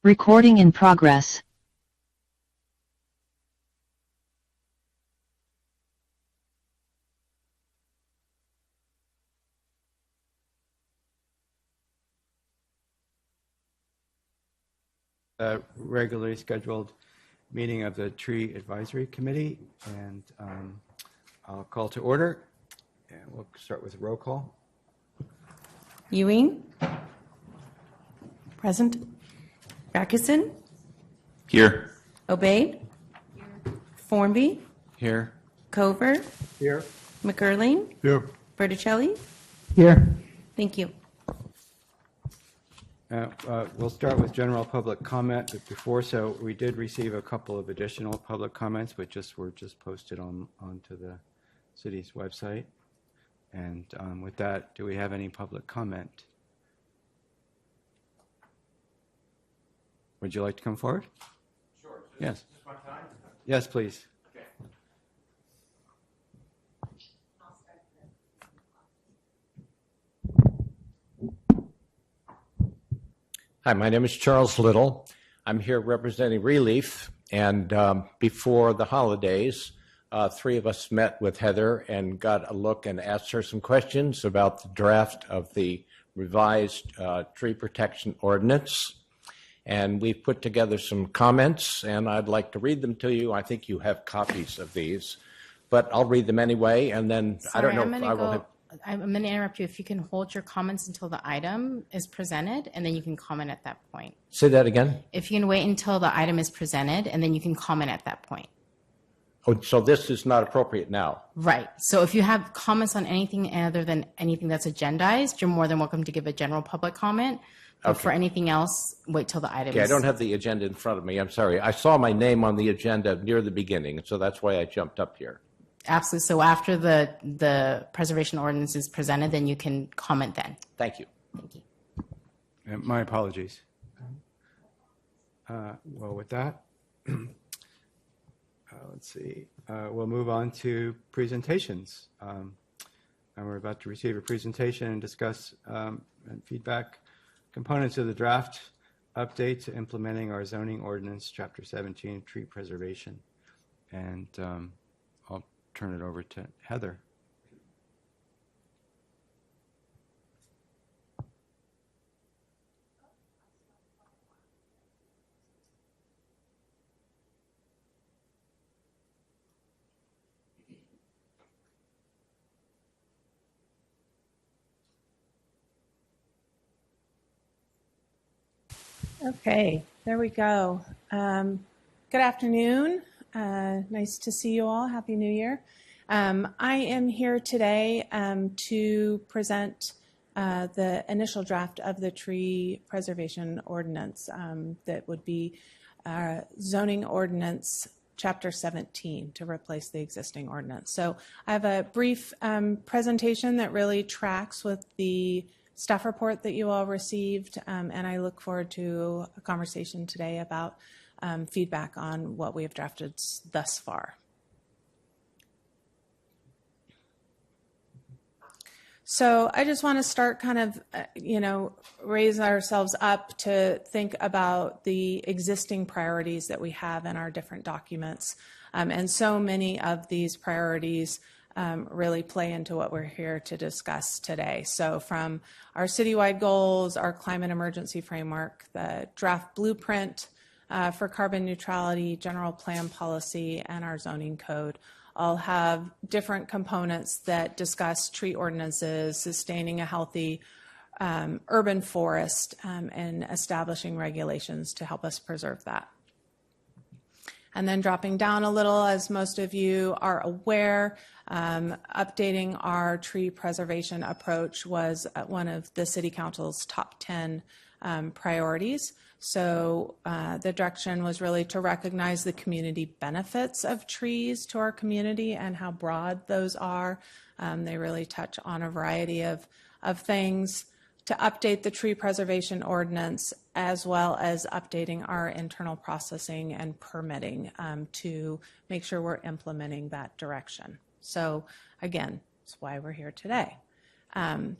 Recording in progress. Regularly scheduled meeting of the Tree Advisory Committee, and I'll call to order, and we'll start with a roll call. Ewing? Present. Racusin? Here. Obeid? Formby? Here. Cover? Here. McErling? Here. Berticelli? Here. Thank you. We'll start with general public comment, but before so, we did receive a couple of additional public comments, but were just posted onto the city's website. And with that, do we have any public comment? Would you like to come forward? Sure. Yes. Just my time? Yes, please. Okay. Hi, my name is Charles Little. I'm here representing Relief, and before the holidays, three of us met with Heather and got a look and asked her some questions about the draft of the revised tree protection ordinance. And we've put together some comments, and I'd like to read them to you. I think you have copies of these, but I'll read them anyway, and then I don't know if I will have... I'm going to interrupt you. If you can hold your comments until the item is presented, and then you can comment at that point. Say that again? If you can wait until the item is presented, and then you can comment at that point. Oh, so this is not appropriate now? Right. So if you have comments on anything other than anything that's agendized, you're more than welcome to give a general public comment. But Okay. for anything else, wait till the item Okay, I is... don't have the agenda in front of me. I'm sorry. I saw my name on the agenda near the beginning, so that's why I jumped up here. Absolutely. So after the preservation ordinance is presented, then you can comment then. Thank you. Thank you. My apologies. Well, with that, let's see. We'll move on to presentations. And we're about to receive a presentation and discuss and feedback components of the draft update to implementing our zoning ordinance, Chapter 17, tree preservation. And I'll turn it over to Heather. Okay, there we go. Good afternoon. Nice to see you all. Happy New Year. I am here today to present the initial draft of the tree preservation ordinance that would be zoning ordinance Chapter 17 to replace the existing ordinance. So I have a brief presentation that really tracks with the staff report that you all received, and I look forward to a conversation today about feedback on what we have drafted thus far. So I just want to start kind of, raise ourselves up to think about the existing priorities that we have in our different documents. And so many of these priorities really play into what we're here to discuss today. So from our citywide goals, our climate emergency framework, the draft blueprint for carbon neutrality, general plan policy, and our zoning code all have different components that discuss tree ordinances, sustaining a healthy urban forest, and establishing regulations to help us preserve that. And then dropping down a little, as most of you are aware, updating our tree preservation approach was one of the City Council's top 10 priorities. So the direction was really to recognize the community benefits of trees to our community and how broad those are. They really touch on a variety of things, to update the tree preservation ordinance, as well as updating our internal processing and permitting to make sure we're implementing that direction. So again, that's why we're here today. And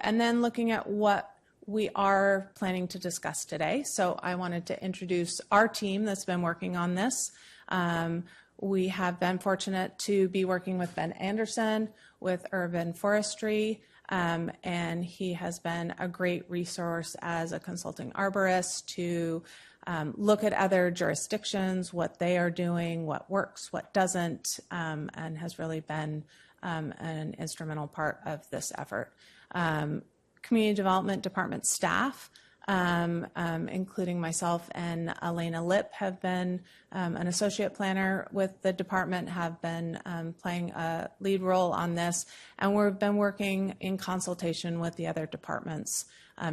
then looking at what we are planning to discuss today. So I wanted to introduce our team that's been working on this. We have been fortunate to be working with Ben Anderson with Urban Forestry, and he has been a great resource as a consulting arborist to look at other jurisdictions, what they are doing, what works, what doesn't, and has really been an instrumental part of this effort. Community Development Department staff, including myself and Elena Lipp, have been an associate planner with the department, have been playing a lead role on this, and we've been working in consultation with the other departments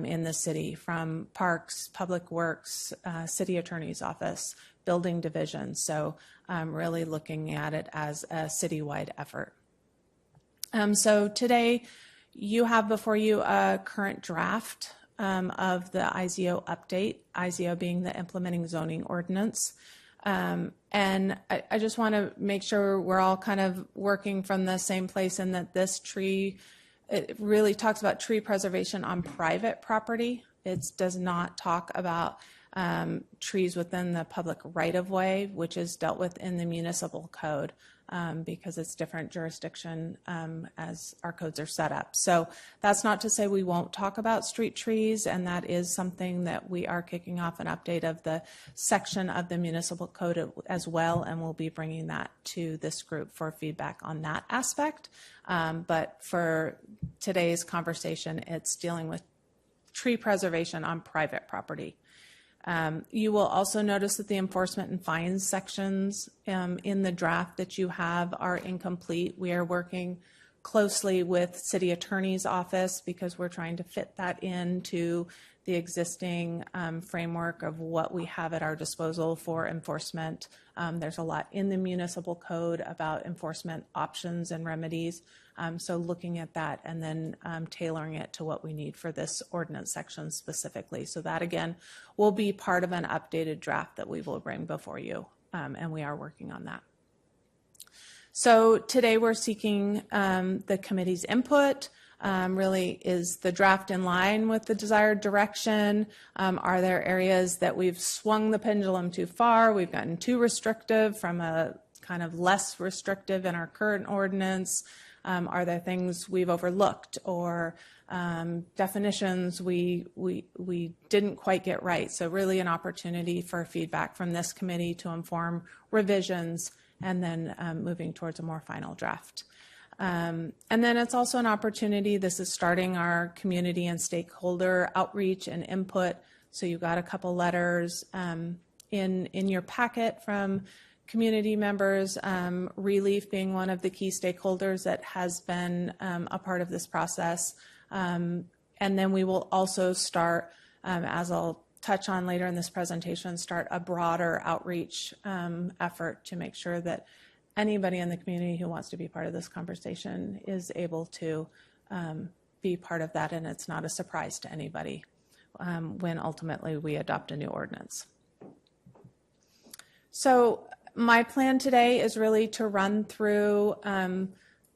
in the city, from Parks, Public Works, City Attorney's Office, Building Division. So really looking at it as a citywide effort. So today you have before you a current draft of the IZO update, IZO being the implementing zoning ordinance. And I just want to make sure we're all kind of working from the same place, and that this it really talks about tree preservation on private property. It does not talk about trees within the public right-of-way, which is dealt with in the municipal code, because it's different jurisdiction as our codes are set up. So that's not to say we won't talk about street trees, and that is something that we are kicking off an update of the section of the municipal code as well, and we'll be bringing that to this group for feedback on that aspect. But for today's conversation, it's dealing with tree preservation on private property. You will also notice that the enforcement and fines sections in the draft that you have are incomplete. We are working closely with City Attorney's Office because we're trying to fit that into the existing framework of what we have at our disposal for enforcement. There's a lot in the municipal code about enforcement options and remedies. So looking at that and then tailoring it to what we need for this ordinance section specifically. So that, again, will be part of an updated draft that we will bring before you, and we are working on that. So today we're seeking the committee's input. Really, is the draft in line with the desired direction? Are there areas that we've swung the pendulum too far? We've gotten too restrictive from a kind of less restrictive in our current ordinance? Are there things we've overlooked, or definitions we didn't quite get right? So really an opportunity for feedback from this committee to inform revisions and then moving towards a more final draft. And then it's also an opportunity, this is starting our community and stakeholder outreach and input. So you've got a couple letters in your packet from community members, Relief being one of the key stakeholders that has been a part of this process. And then we will also start, as I'll touch on later in this presentation, start a broader outreach effort to make sure that anybody in the community who wants to be part of this conversation is able to be part of that, and it's not a surprise to anybody when ultimately we adopt a new ordinance. So my plan today is really to run through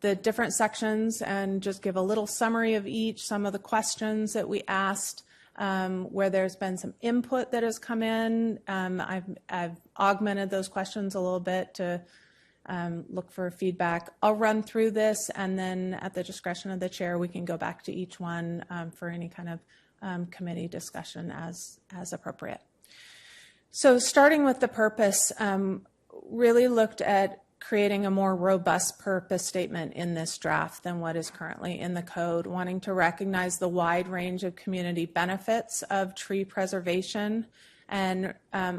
the different sections and just give a little summary of each, some of the questions that we asked, where there's been some input that has come in. I've augmented those questions a little bit to look for feedback. I'll run through this, and then at the discretion of the chair, we can go back to each one for any kind of committee discussion as appropriate. So starting with the purpose, really looked at creating a more robust purpose statement in this draft than what is currently in the code, wanting to recognize the wide range of community benefits of tree preservation, and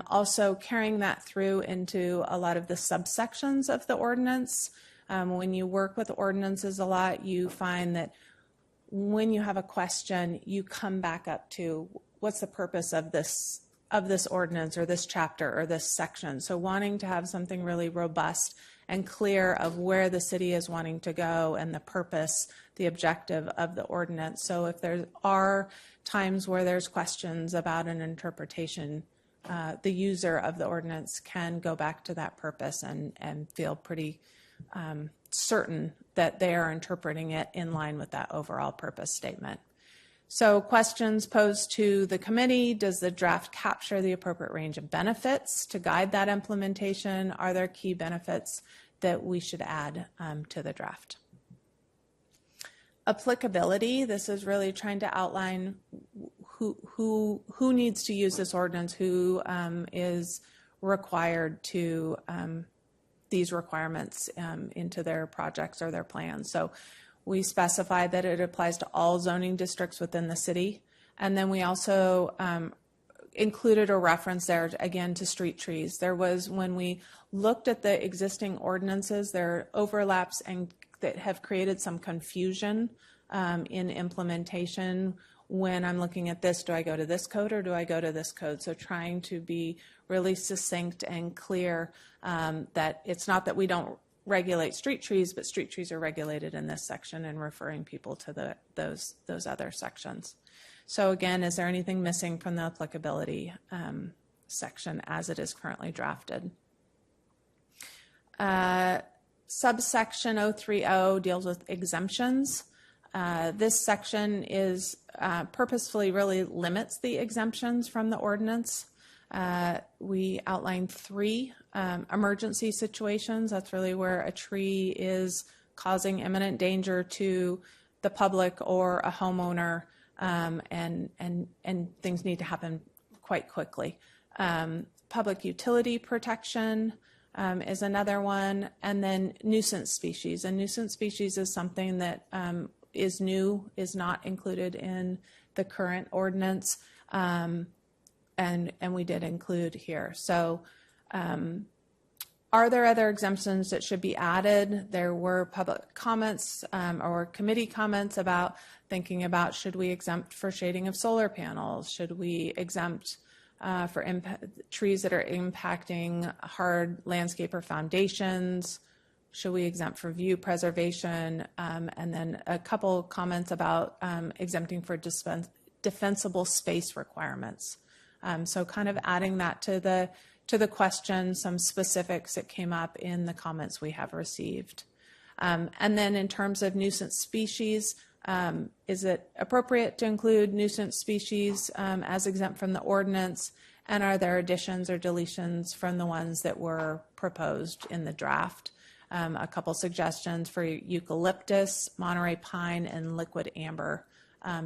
also carrying that through into a lot of the subsections of the ordinance. When you work with ordinances a lot, you find that when you have a question, you come back up to what's the purpose of this ordinance or this chapter or this section. So wanting to have something really robust and clear of where the city is wanting to go and the purpose, the objective of the ordinance. So if there are times where there's questions about an interpretation, the user of the ordinance can go back to that purpose and feel pretty certain that they are interpreting it in line with that overall purpose statement. So questions posed to the committee: does the draft capture the appropriate range of benefits to guide that implementation? Are there key benefits that we should add to the draft? Applicability: this is really trying to outline who needs to use this ordinance, who is required to these requirements into their projects or their plans. So we specify that it applies to all zoning districts within the city. And then we also included a reference there, again, to street trees. There was, when we looked at the existing ordinances, there are overlaps and that have created some confusion in implementation. When I'm looking at this, do I go to this code or do I go to this code? So trying to be really succinct and clear that it's not that we don't regulate street trees, but street trees are regulated in this section, and referring people to those other sections. So again, is there anything missing from the applicability section as it is currently drafted? Subsection 030 deals with exemptions. This section is purposefully really limits the exemptions from the ordinance. We outlined 3 emergency situations. That's really where a tree is causing imminent danger to the public or a homeowner, and things need to happen quite quickly. Public utility protection is another one, and then nuisance species. And nuisance species is something that is new, is not included in the current ordinance, and we did include here. So are there other exemptions that should be added? There were public comments or committee comments about thinking about, should we exempt for shading of solar panels? Should we exempt for trees that are impacting hard landscape or foundations? Should we exempt for view preservation? And then a couple comments about exempting for defensible space requirements. So kind of adding that to the question, some specifics that came up in the comments we have received. And then in terms of nuisance species, is it appropriate to include nuisance species as exempt from the ordinance? And are there additions or deletions from the ones that were proposed in the draft? A couple suggestions for eucalyptus, Monterey pine, and liquid amber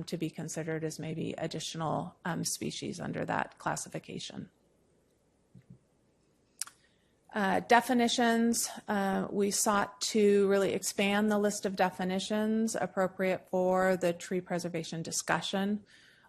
to be considered as maybe additional species under that classification. Definitions, we sought to really expand the list of definitions appropriate for the tree preservation discussion.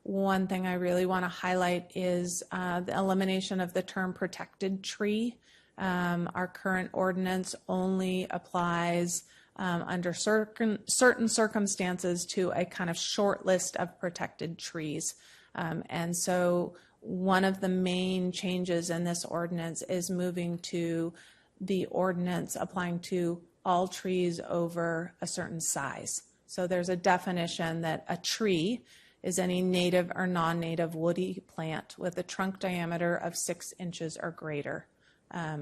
One thing I really want to highlight is the elimination of the term protected tree. Our current ordinance only applies under certain circumstances to a kind of short list of protected trees. And so one of the main changes in this ordinance is moving to the ordinance applying to all trees over a certain size. So there's a definition that a tree is any native or non-native woody plant with a trunk diameter of 6 inches or greater.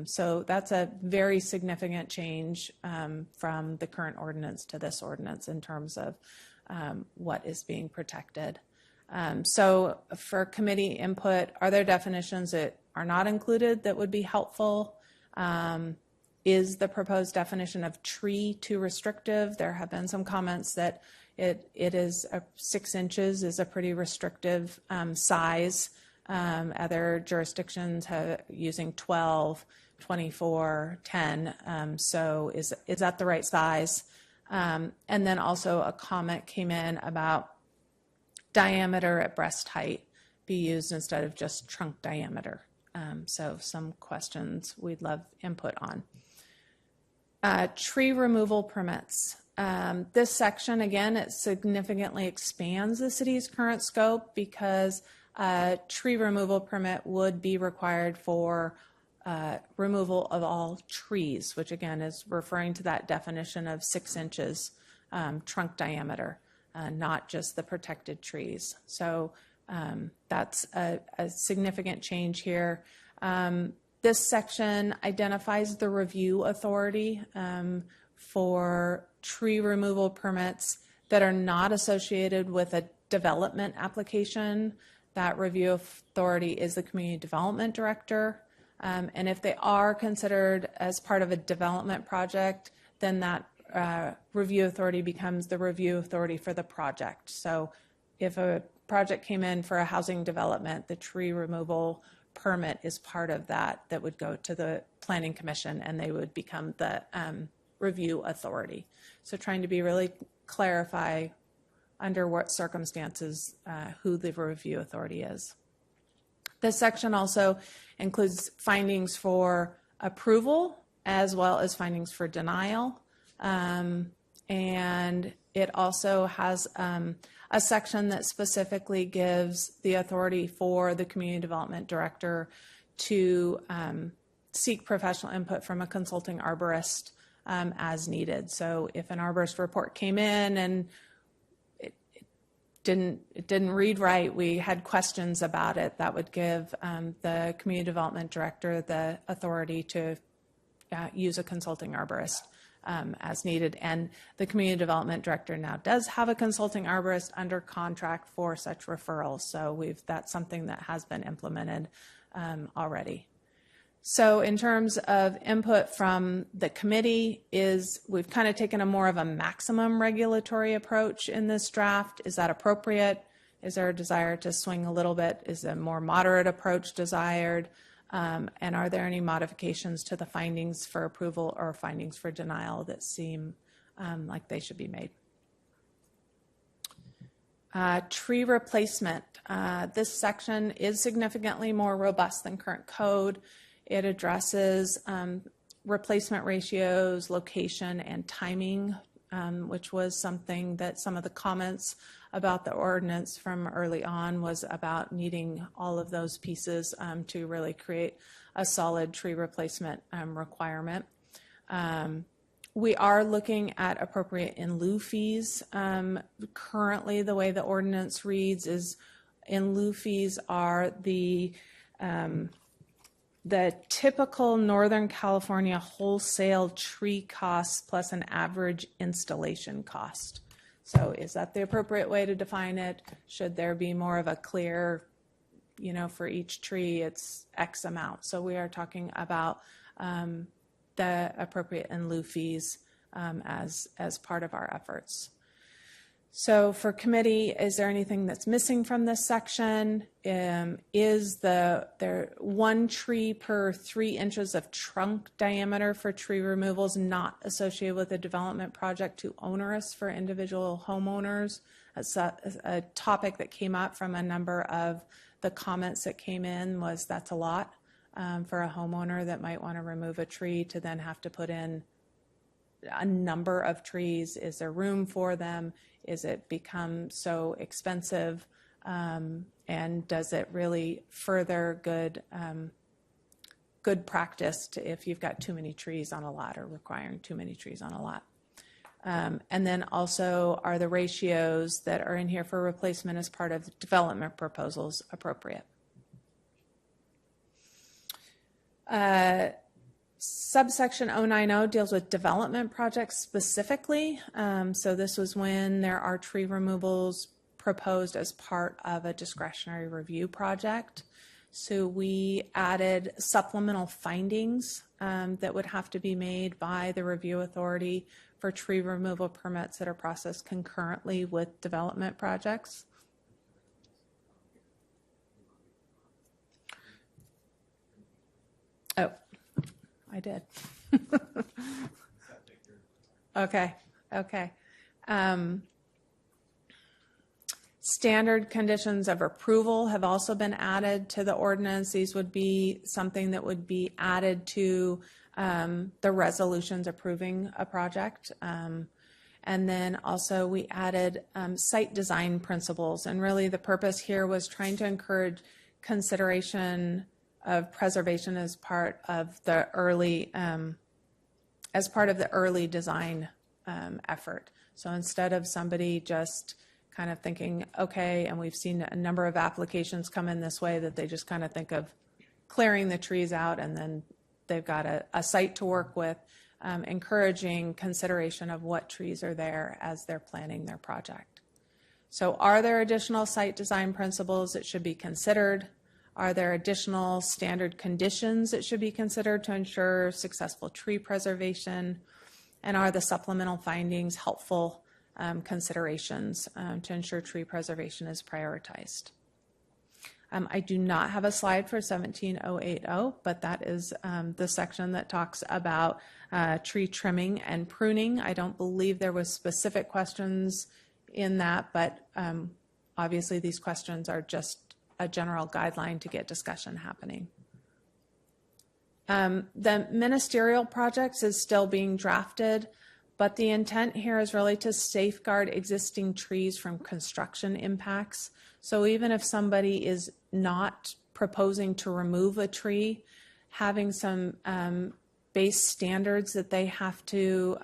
So that's a very significant change from the current ordinance to this ordinance in terms of what is being protected. So for committee input, are there definitions that are not included that would be helpful? Is the proposed definition of tree too restrictive? There have been some comments that it is 6 inches is a pretty restrictive size. Other jurisdictions have using 12, 24, 10. So is that the right size? And then also a comment came in about diameter at breast height be used instead of just trunk diameter. So some questions we'd love input on. Tree removal permits. This section, again, it significantly expands the city's current scope because a tree removal permit would be required for removal of all trees, which again is referring to that definition of 6 inches trunk diameter, not just the protected trees. So that's a significant change here. This section identifies the review authority for tree removal permits that are not associated with a development application, that review authority is the community development director. And if they are considered as part of a development project, then that review authority becomes the review authority for the project. So if a project came in for a housing development, the tree removal permit is part of that would go to the Planning Commission, and they would become the review authority. So trying to be really clarify under what circumstances who the review authority is. This section also includes findings for approval as well as findings for denial. And it also has a section that specifically gives the authority for the community development director to seek professional input from a consulting arborist as needed. So if an arborist report came in and it didn't read right, we had questions about it, that would give the community development director the authority to use a consulting arborist as needed. And the community development director now does have a consulting arborist under contract for such referrals. So that's something that has been implemented already. So in terms of input from the committee, we've kind of taken a more of a maximum regulatory approach in this draft. Is that appropriate? Is there a desire to swing a little bit? Is a more moderate approach desired? And are there any modifications to the findings for approval or findings for denial that seem like they should be made? Tree replacement. This section is significantly more robust than current code. It addresses replacement ratios, location, and timing, which was something that some of the comments about the ordinance from early on was about needing all of those pieces to really create a solid tree replacement requirement. We are looking at appropriate in lieu fees. Currently, the way the ordinance reads is in lieu fees are the typical Northern California wholesale tree costs plus an average installation cost. So is that the appropriate way to define it? Should there be more of a clear, for each tree it's X amount? So we are talking about the appropriate in lieu fees as part of our efforts. So for committee, is there anything that's missing from this section? Is there 1 tree per 3 inches of trunk diameter for tree removals not associated with a development project too onerous for individual homeowners? That's a topic that came up from a number of the comments that came in was that's a lot for a homeowner that might want to remove a tree to then have to put in a number of trees. Is there room for them? Is it become so expensive? And does it really further good practice if you've got too many trees on a lot or requiring too many trees on a lot? And then also, are the ratios that are in here for replacement as part of development proposals appropriate? Subsection 090 deals with development projects specifically. So this was when there are tree removals proposed as part of a discretionary review project. So we added supplemental findings that would have to be made by the review authority for tree removal permits that are processed concurrently with development projects. Oh. I did. Okay. Standard conditions of approval have also been added to the ordinance. These would be something that would be added to the resolutions approving a project. And then also we added site design principles. And really the purpose here was trying to encourage consideration of preservation as part of the early design effort. So instead of somebody just kind of thinking, okay, and we've seen a number of applications come in this way that they just kind of think of clearing the trees out and then they've got a site to work with, encouraging consideration of what trees are there as they're planning their project. So are there additional site design principles that should be considered? Are there additional standard conditions that should be considered to ensure successful tree preservation? And are the supplemental findings helpful considerations to ensure tree preservation is prioritized? I do not have a slide for 17080, but that is the section that talks about tree trimming and pruning. I don't believe there was specific questions in that, but obviously these questions are just a general guideline to get discussion happening. The ministerial projects is still being drafted, but the intent here is really to safeguard existing trees from construction impacts. So even if somebody is not proposing to remove a tree, having some base standards that they have to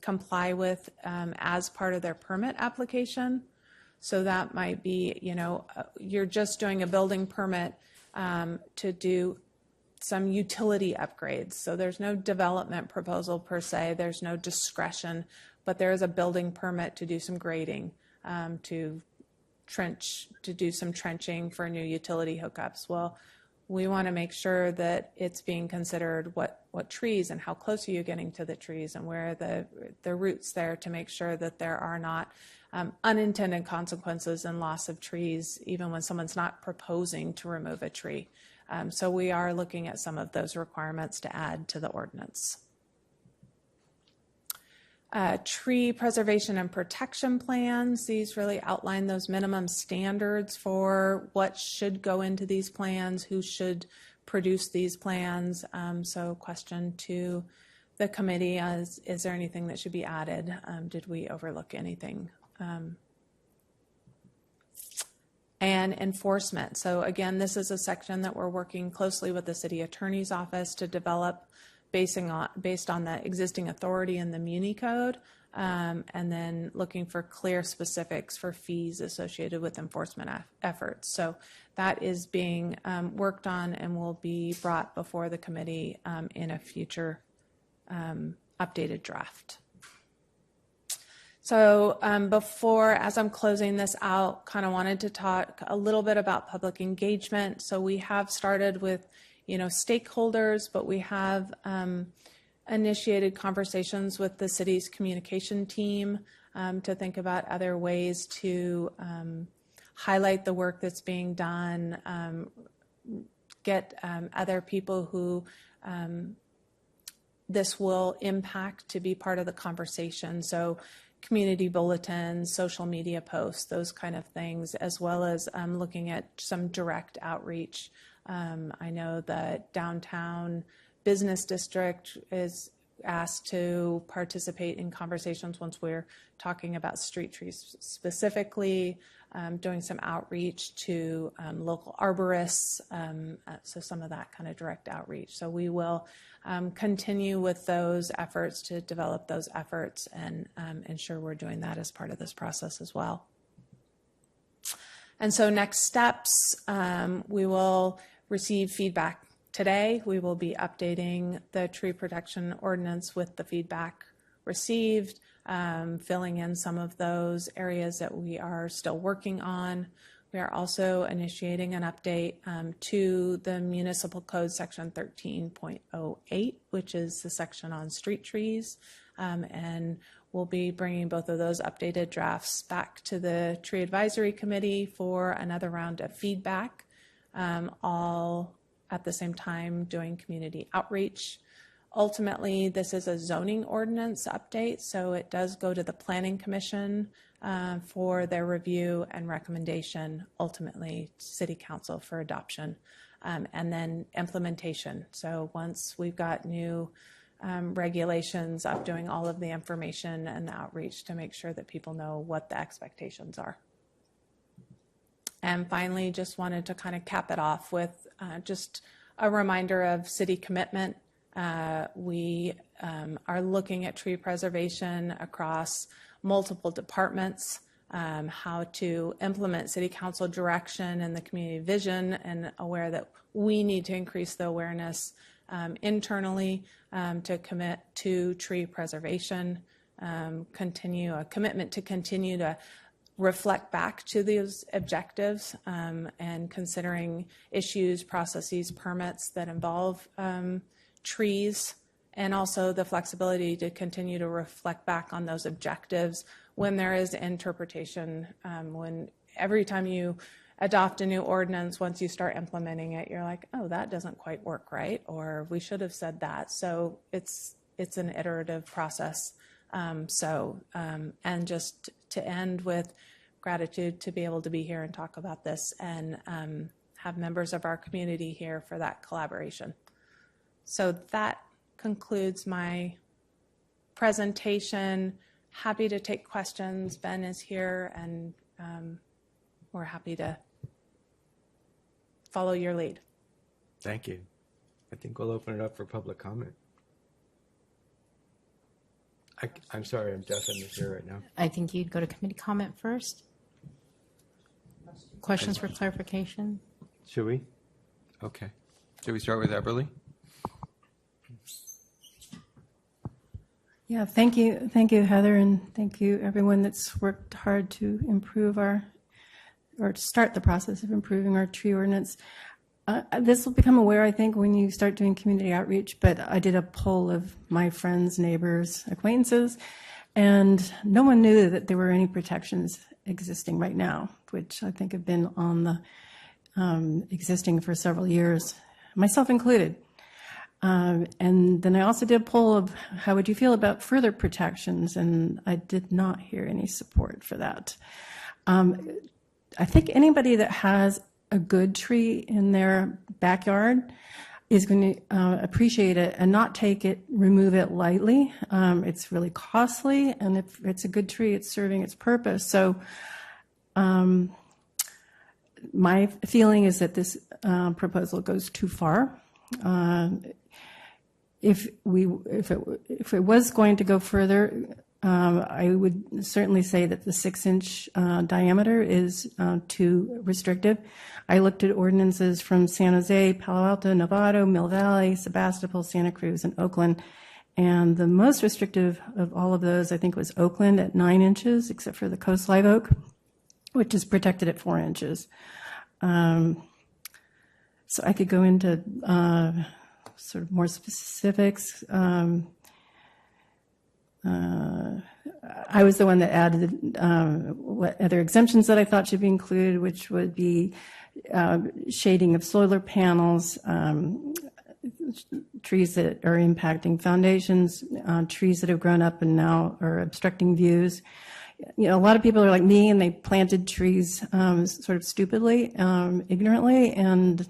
comply with as part of their permit application. So that might be, you know, you're just doing a building permit to do some utility upgrades. So there's no development proposal per se, there's no discretion, but there is a building permit to do some grading, to do some trenching for new utility hookups. Well, we want to make sure that it's being considered what trees and how close are you getting to the trees and where are the roots there to make sure that there are not unintended consequences and loss of trees, even when someone's not proposing to remove a tree. So we are looking at some of those requirements to add to the ordinance. Tree preservation and protection plans. These really outline those minimum standards for what should go into these plans, who should produce these plans. So question to the committee is there anything that should be added? Did we overlook anything? And enforcement. So again, this is a section that we're working closely with the city attorney's office to develop based on the existing authority in the Muni Code, and then looking for clear specifics for fees associated with enforcement efforts. So that is being worked on and will be brought before the committee in a future updated draft. So before, as I'm closing this out, kind of wanted to talk a little bit about public engagement. So we have started with, you know, stakeholders, but we have initiated conversations with the city's communication team to think about other ways to highlight the work that's being done, get other people who this will impact to be part of the conversation. So community bulletins, social media posts, those kind of things, as well as looking at some direct outreach. I know the downtown business district is asked to participate in conversations once we're talking about street trees specifically, doing some outreach to local arborists, so some of that kind of direct outreach. So we will continue with those efforts to develop those efforts and ensure we're doing that as part of this process as well. And so next steps, we will receive feedback today. We will be updating the tree protection ordinance with the feedback received, filling in some of those areas that we are still working on. We are also initiating an update to the Municipal Code Section 13.08, which is the section on street trees. And we'll be bringing both of those updated drafts back to the Tree Advisory Committee for another round of feedback, all at the same time doing community outreach. Ultimately, this is a zoning ordinance update, so it does go to the Planning Commission for their review and recommendation, ultimately City Council for adoption, and then implementation. So once we've got new regulations up, doing all of the information and the outreach to make sure that people know what the expectations are. And finally, just wanted to kind of cap it off with just a reminder of city commitment. We are looking at tree preservation across multiple departments, how to implement city council direction and the community vision, and aware that we need to increase the awareness internally to commit to tree preservation, a commitment to continue to reflect back to those objectives and considering issues, processes, permits that involve trees, and also the flexibility to continue to reflect back on those objectives when there is interpretation. When every time you adopt a new ordinance, once you start implementing it, you're like, oh, that doesn't quite work right, or we should have said that. So it's an iterative process. And just to end with gratitude to be able to be here and talk about this and have members of our community here for that collaboration. So that concludes my presentation. Happy to take questions. Ben is here, and we're happy to follow your lead. Thank you. I think we'll open it up for public comment. I'm sorry, I'm deaf in this ear right now. I think you'd go to committee comment first. Questions for clarification? Should we? Okay. Should we start with Eberly? Yeah, thank you, Heather, and thank you everyone that's worked hard to improve or to start the process of improving our tree ordinance. This will become aware, I think, when you start doing community outreach, but I did a poll of my friends, neighbors, acquaintances, and no one knew that there were any protections existing right now, which I think have been on the existing for several years, myself included. And then I also did a poll of how would you feel about further protections, and I did not hear any support for that. I think anybody that has a good tree in their backyard is going to appreciate it and not take it, remove it lightly. It's really costly, and if it's a good tree, it's serving its purpose. So my feeling is that this proposal goes too far. If it was going to go further, I would certainly say that the 6-inch diameter is too restrictive. I looked at ordinances from San Jose, Palo Alto, Novato, Mill Valley, Sebastopol, Santa Cruz, and Oakland. And the most restrictive of all of those, I think, was Oakland at 9 inches, except for the Coast Live Oak, which is protected at 4 inches. So I could go into sort of more specifics. I was the one that added what other exemptions that I thought should be included, which would be shading of solar panels, trees that are impacting foundations, trees that have grown up and now are obstructing views. You know, a lot of people are like me, and they planted trees sort of stupidly, ignorantly, and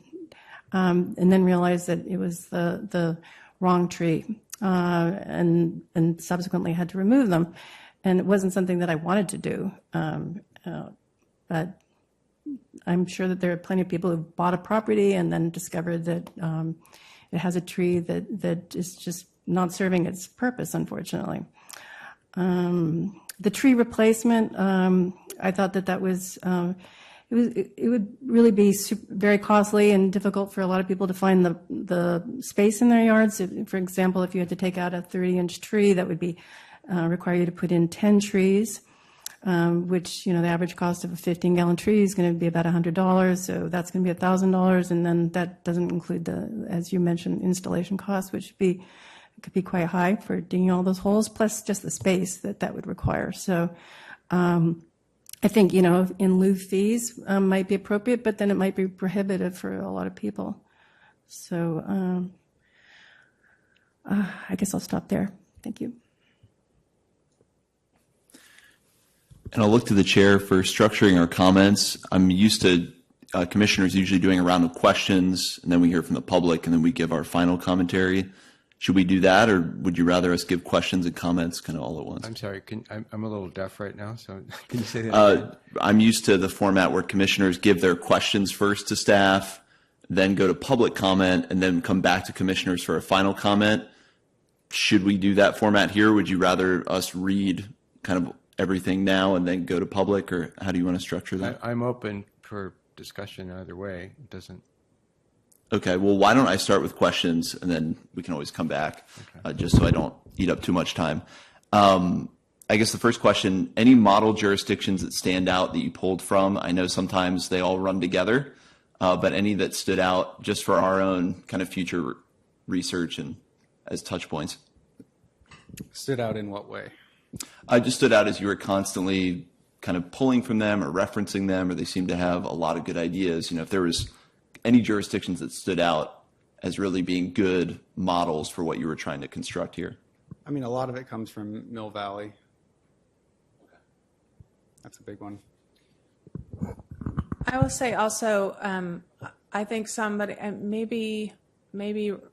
then realized that it was the wrong tree, and subsequently had to remove them. And it wasn't something that I wanted to do, but I'm sure that there are plenty of people who bought a property and then discovered that it has a tree that is just not serving its purpose, unfortunately. The tree replacement, I thought that was it would really be very costly and difficult for a lot of people to find the space in their yards. For example, if you had to take out a 30-inch tree, that would be require you to put in 10 trees, which, you know, the average cost of a 15-gallon tree is going to be about $100. So that's going to be $1,000, and then that doesn't include the, as you mentioned, installation costs, which could be quite high for digging all those holes, plus just the space that would require. So I think, you know, in lieu fees might be appropriate, but then it might be prohibitive for a lot of people. So I guess I'll stop there. Thank you. And I'll look to the chair for structuring our comments. I'm used to commissioners usually doing a round of questions, and then we hear from the public, and then we give our final commentary. Should we do that, or would you rather us give questions and comments kind of all at once? I'm sorry, I'm a little deaf right now, so can you say that again? I'm used to the format where commissioners give their questions first to staff, then go to public comment, and then come back to commissioners for a final comment. Should we do that format here? Would you rather us read kind of everything now and then go to public, or how do you want to structure that? I'm open for discussion either way. It doesn't. Okay, well, why don't I start with questions, and then we can always come back, just so I don't eat up too much time. I guess the first question, any model jurisdictions that stand out that you pulled from? I know sometimes they all run together, but any that stood out just for our own kind of future research and as touch points? Stood out in what way? I just stood out as you were constantly kind of pulling from them or referencing them, or they seem to have a lot of good ideas. If there was any jurisdictions that stood out as really being good models for what you were trying to construct here. I mean, a lot of it comes from Mill Valley. That's a big one. I will say also, I think somebody, and maybe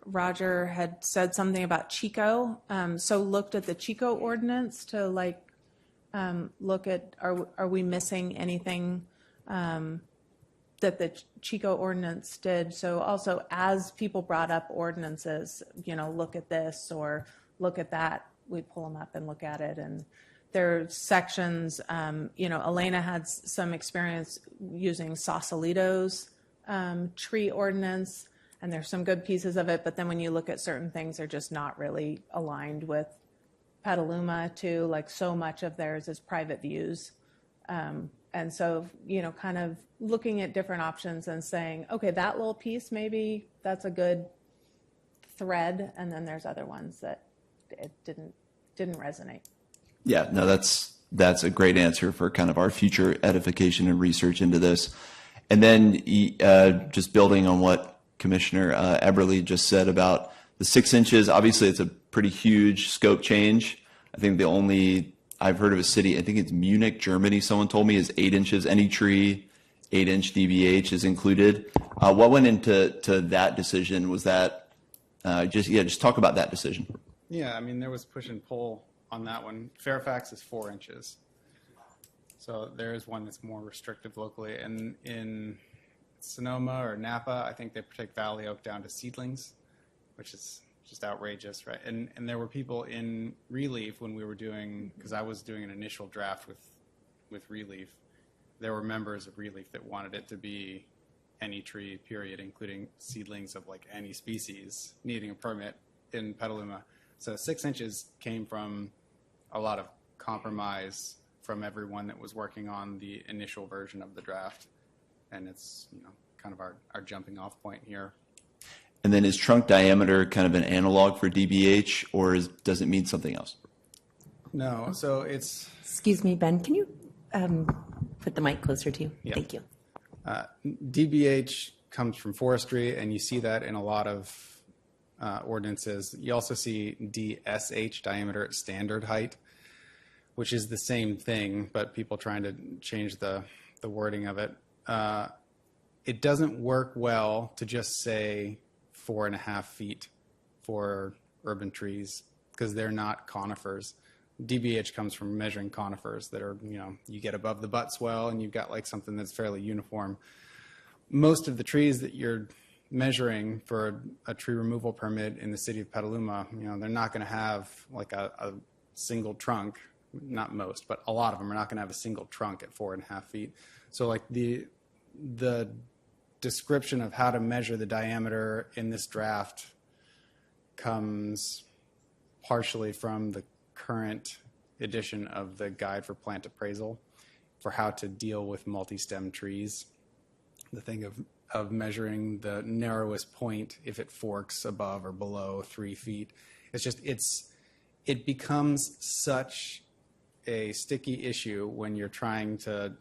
Roger had said something about Chico. So looked at the Chico ordinance to look at, are we missing anything that the Chico ordinance did? So also as people brought up ordinances, look at this or look at that, we pull them up and look at it. And there are sections, Elena had some experience using Sausalito's tree ordinance, and there's some good pieces of it, but then when you look at certain things, they're just not really aligned with Petaluma too. Like so much of theirs is private views. And so, kind of looking at different options and saying, okay, that little piece, maybe that's a good thread. And then there's other ones that it didn't resonate. Yeah, no, that's a great answer for kind of our future edification and research into this. And then just building on what Commissioner Eberly just said about the 6 inches, obviously it's a pretty huge scope change. I think the only I've heard of a city, I think it's Munich, Germany, someone told me, is 8 inches. Any tree, 8-inch DBH is included. What went into that decision? Was that just talk about that decision. Yeah, I mean, there was push and pull on that one. Fairfax is 4 inches. So there is one that's more restrictive locally. And in Sonoma or Napa, I think they protect Valley Oak down to seedlings, which is just outrageous, right? And there were people in Relief when we were doing, because I was doing an initial draft with Relief, there were members of Relief that wanted it to be any tree, period, including seedlings of like any species needing a permit in Petaluma. So 6 inches came from a lot of compromise from everyone that was working on the initial version of the draft. And it's, kind of our jumping off point here. And then is trunk diameter kind of an analog for DBH, or does it mean something else? No, so it's... Excuse me, Ben, can you put the mic closer to you? Yeah. Thank you. DBH comes from forestry, and you see that in a lot of ordinances. You also see DSH, diameter at standard height, which is the same thing, but people trying to change the wording of it. It doesn't work well to just say 4.5 feet for urban trees because they're not conifers. DBH comes from measuring conifers that are, you get above the butt swell and you've got like something that's fairly uniform. Most of the trees that you're measuring for a tree removal permit in the city of Petaluma, they're not going to have like a single trunk. Not most, but a lot of them are not going to have a single trunk at 4.5 feet. So like the description of how to measure the diameter in this draft comes partially from the current edition of the Guide for Plant Appraisal for how to deal with multi-stem trees. The thing of measuring the narrowest point if it forks above or below 3 feet. It becomes such a sticky issue when you're trying to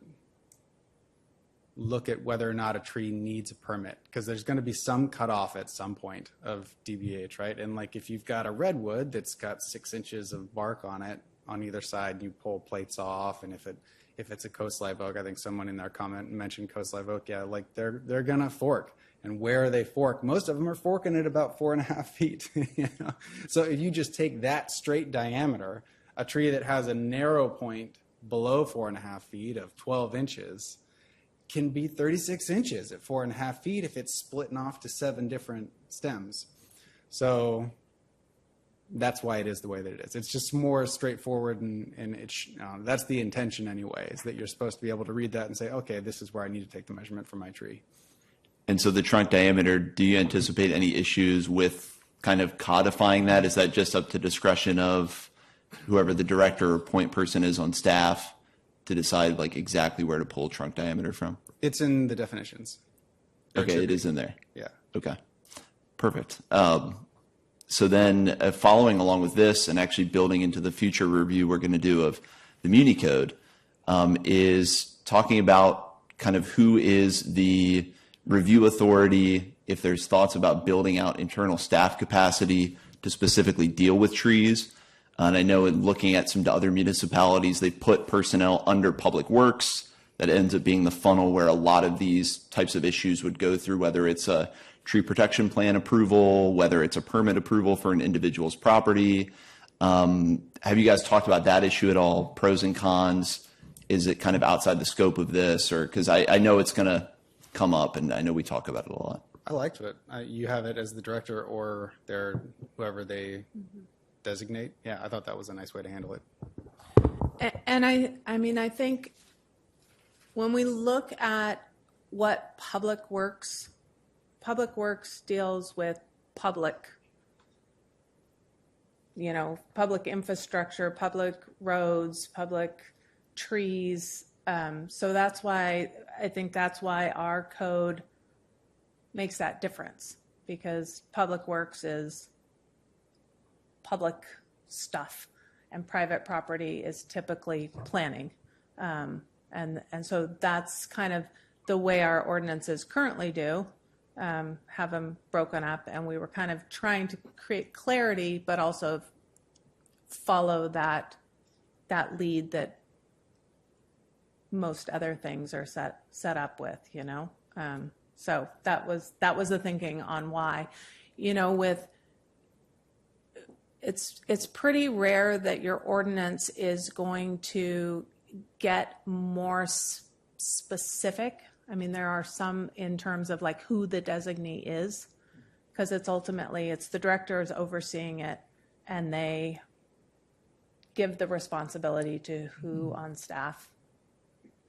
look at whether or not a tree needs a permit, because there's going to be some cutoff at some point of DBH, right? And like if you've got a redwood that's got 6 inches of bark on it on either side, you pull plates off, and if it's a coast live oak, I think someone in their comment mentioned coast live oak, yeah, like they're gonna fork. And where they fork, most of them are forking at about 4.5 feet. So if you just take that straight diameter, a tree that has a narrow point below 4.5 feet of 12 inches can be 36 inches at 4.5 feet if it's splitting off to 7 different stems. So that's why it is the way that it is. It's just more straightforward, and that's the intention anyway, is that you're supposed to be able to read that and say, okay, this is where I need to take the measurement for my tree. And so the trunk diameter, do you anticipate any issues with kind of codifying that? Is that just up to discretion of whoever the director or point person is on staff to decide like exactly where to pull trunk diameter from? It's in the definitions. Okay, it is in there. Yeah. Okay, perfect. So then following along with this and actually building into the future review we're going to do of the Muni Code is talking about kind of who is the review authority, if there's thoughts about building out internal staff capacity to specifically deal with trees. And I know in looking at some other municipalities, they put personnel under Public Works. That ends up being the funnel where a lot of these types of issues would go through, whether it's a tree protection plan approval, whether it's a permit approval for an individual's property. Have you guys talked about that issue at all? Pros and cons? Is it kind of outside the scope of this? Or because I know it's going to come up, and I know we talk about it a lot. I liked it. You have it as the director or whoever they designate. Yeah, I thought that was a nice way to handle it. And I mean, I think when we look at what Public Works deals with public infrastructure, public roads, public trees. So that's why our code makes that difference, because Public Works is public stuff and private property is typically planning. And so that's kind of the way our ordinances currently do, have them broken up. And we were kind of trying to create clarity, but also follow that lead that most other things are set up with, So that was the thinking on why, it's pretty rare that your ordinance is going to get more specific. I mean, there are some in terms of like who the designee is, because it's the directors overseeing it, and they give the responsibility to who on staff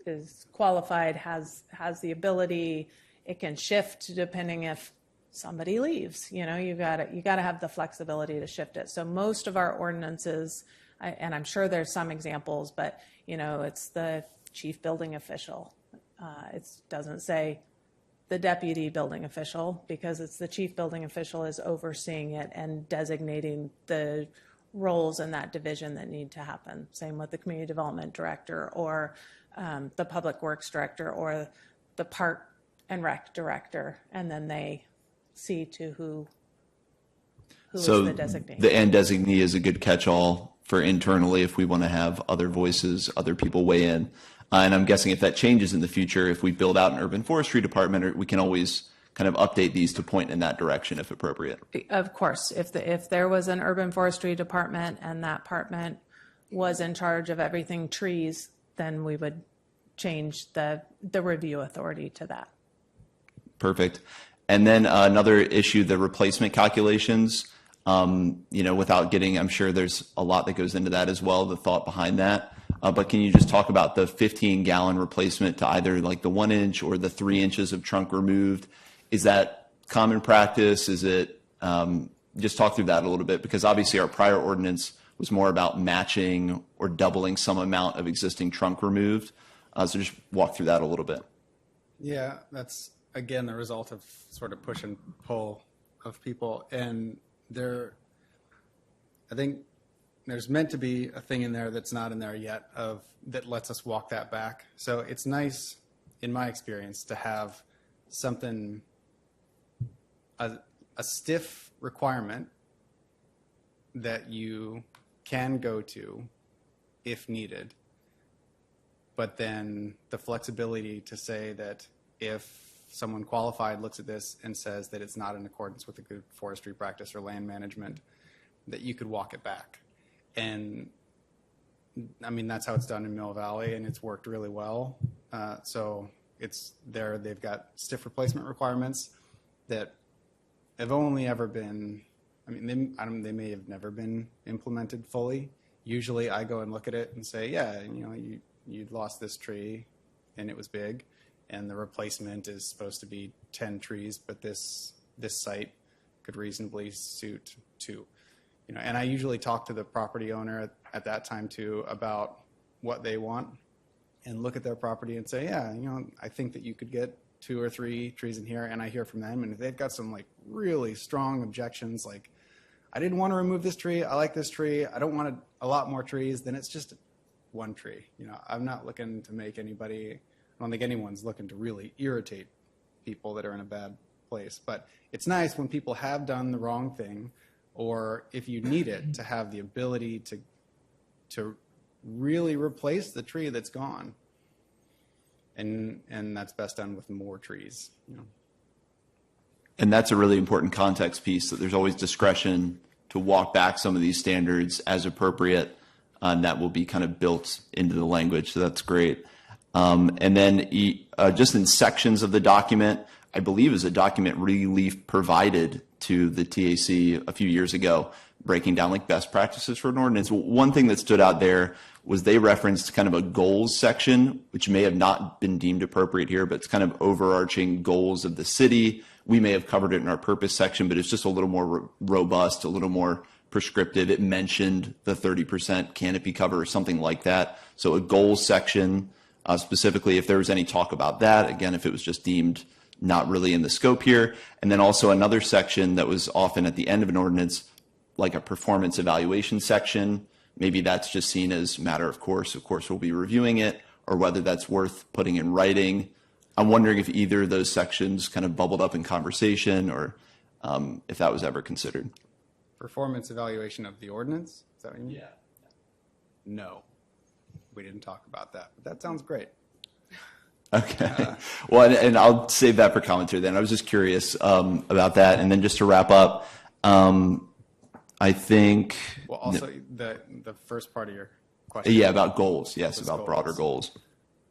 is qualified, has the ability. It can shift depending if somebody leaves. You got to have the flexibility to shift it. So most of our ordinances, and I'm sure there's some examples, but it's the chief building official. It doesn't say the deputy building official, because it's the chief building official is overseeing it and designating the roles in that division that need to happen. Same with the community development director or the public works director or the park and rec director, and then they see to who is the designee. The and designee is a good catch-all for internally if we want to have other voices, other people weigh in. And I'm guessing if that changes in the future, if we build out an urban forestry department, we can always kind of update these to point in that direction if appropriate. Of course, if there was an urban forestry department and that department was in charge of everything trees, then we would change the review authority to that. Perfect. And then another issue, the replacement calculations, without getting, I'm sure there's a lot that goes into that as well, the thought behind that. But can you just talk about the 15-gallon replacement to either like the 1 inch or the 3 inches of trunk removed? Is that common practice? Is it, just talk through that a little bit, because obviously our prior ordinance was more about matching or doubling some amount of existing trunk removed. So just walk through that a little bit. Yeah, that's, again, the result of sort of push and pull of people. And I think there's meant to be a thing in there that's not in there yet that lets us walk that back. So it's nice, in my experience, to have something, a stiff requirement that you can go to if needed, but then the flexibility to say that if someone qualified looks at this and says that it's not in accordance with a good forestry practice or land management, that you could walk it back. And I mean, that's how it's done in Mill Valley, and it's worked really well. So it's there. They've got stiff replacement requirements that have only ever been, they may have never been implemented fully. Usually I go and look at it and say, yeah, you lost this tree and it was big, and the replacement is supposed to be 10 trees, but this site could reasonably suit 2. and I usually talk to the property owner at that time too about what they want and look at their property and say, yeah, I think that you could get 2 or 3 trees in here, and I hear from them, and if they've got some like really strong objections, like I didn't want to remove this tree, I like this tree, I don't want a lot more trees, then it's just one tree. I'm not looking to make anybody, I don't think anyone's looking to really irritate people that are in a bad place, but it's nice when people have done the wrong thing, or if you need it, to have the ability to really replace the tree that's gone. And that's best done with more trees. And that's a really important context piece, that there's always discretion to walk back some of these standards as appropriate, and that will be kind of built into the language. So that's great. And then just in sections of the document, I believe is a document Relief provided to the TAC a few years ago, breaking down like best practices for an ordinance. One thing that stood out there was they referenced kind of a goals section, which may have not been deemed appropriate here, but it's kind of overarching goals of the city. We may have covered it in our purpose section, but it's just a little more robust, a little more prescriptive. It mentioned the 30% canopy cover or something like that. So a goals section, specifically if there was any talk about that, again, if it was just deemed not really in the scope here. And then also another section that was often at the end of an ordinance, like a performance evaluation section. Maybe that's just seen as matter of course. Of course, we'll be reviewing it, or whether that's worth putting in writing. I'm wondering if either of those sections kind of bubbled up in conversation, or if that was ever considered. Performance evaluation of the ordinance? Is that what you mean? Yeah. No, we didn't talk about that, but that sounds great. Okay. Well, and I'll save that for commentary then. I was just curious about that. And then just to wrap up, I think. Well, also the first part of your question. Yeah, about goals. Yes, about broader goals.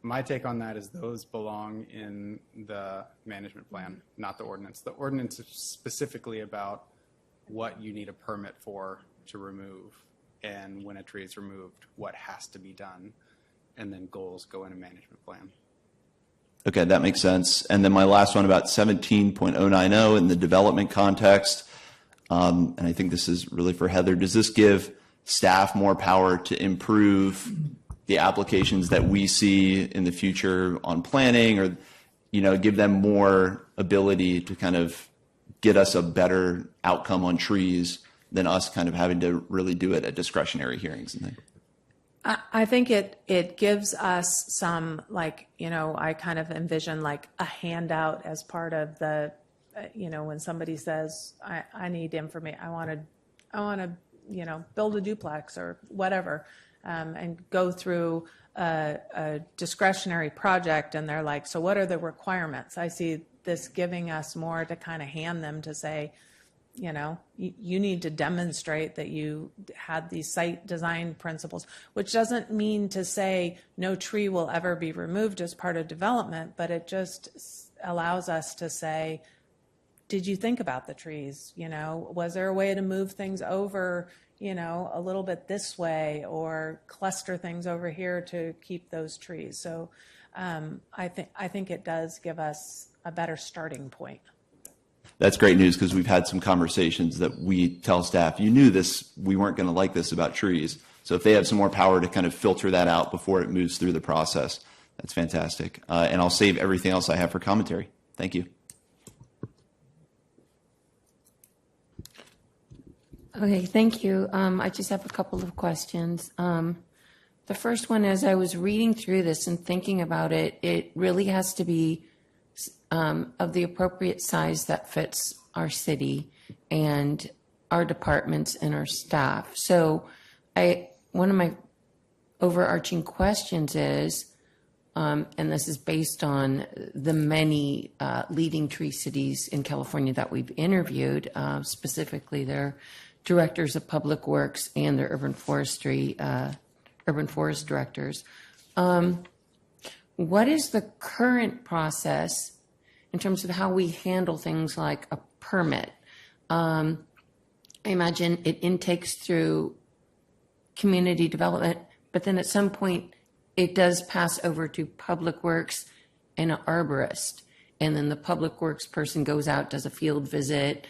My take on that is those belong in the management plan, not the ordinance. The ordinance is specifically about what you need a permit for to remove, and when a tree is removed, what has to be done, and then goals go in a management plan. Okay, that makes sense. And then my last one about 17.090 in the development context. And I think this is really for Heather. Does this give staff more power to improve the applications that we see in the future on planning, or, give them more ability to kind of get us a better outcome on trees than us kind of having to really do it at discretionary hearings and things? I think it gives us some, I kind of envision like a handout as part of the, when somebody says, I need information, I want to, build a duplex or whatever, and go through a discretionary project, and they're like, so what are the requirements? I see this giving us more to kind of hand them to say, you need to demonstrate that you had these site design principles, which doesn't mean to say no tree will ever be removed as part of development, but it just allows us to say, did you think about the trees? Was there a way to move things over, a little bit this way, or cluster things over here to keep those trees? So I think it does give us a better starting point. That's great news, because we've had some conversations that we tell staff, you knew this, we weren't going to like this about trees. So if they have some more power to kind of filter that out before it moves through the process, that's fantastic. And I'll save everything else I have for commentary. Thank you. Okay, thank you. I just have a couple of questions. The first one, as I was reading through this and thinking about it, it really has to be of the appropriate size that fits our city and our departments and our staff. So one of my overarching questions is, and this is based on the many leading tree cities in California that we've interviewed, specifically their directors of public works and their urban forest directors. What is the current process in terms of how we handle things like a permit? I imagine it intakes through community development, but then at some point it does pass over to public works and an arborist. And then the public works person goes out, does a field visit,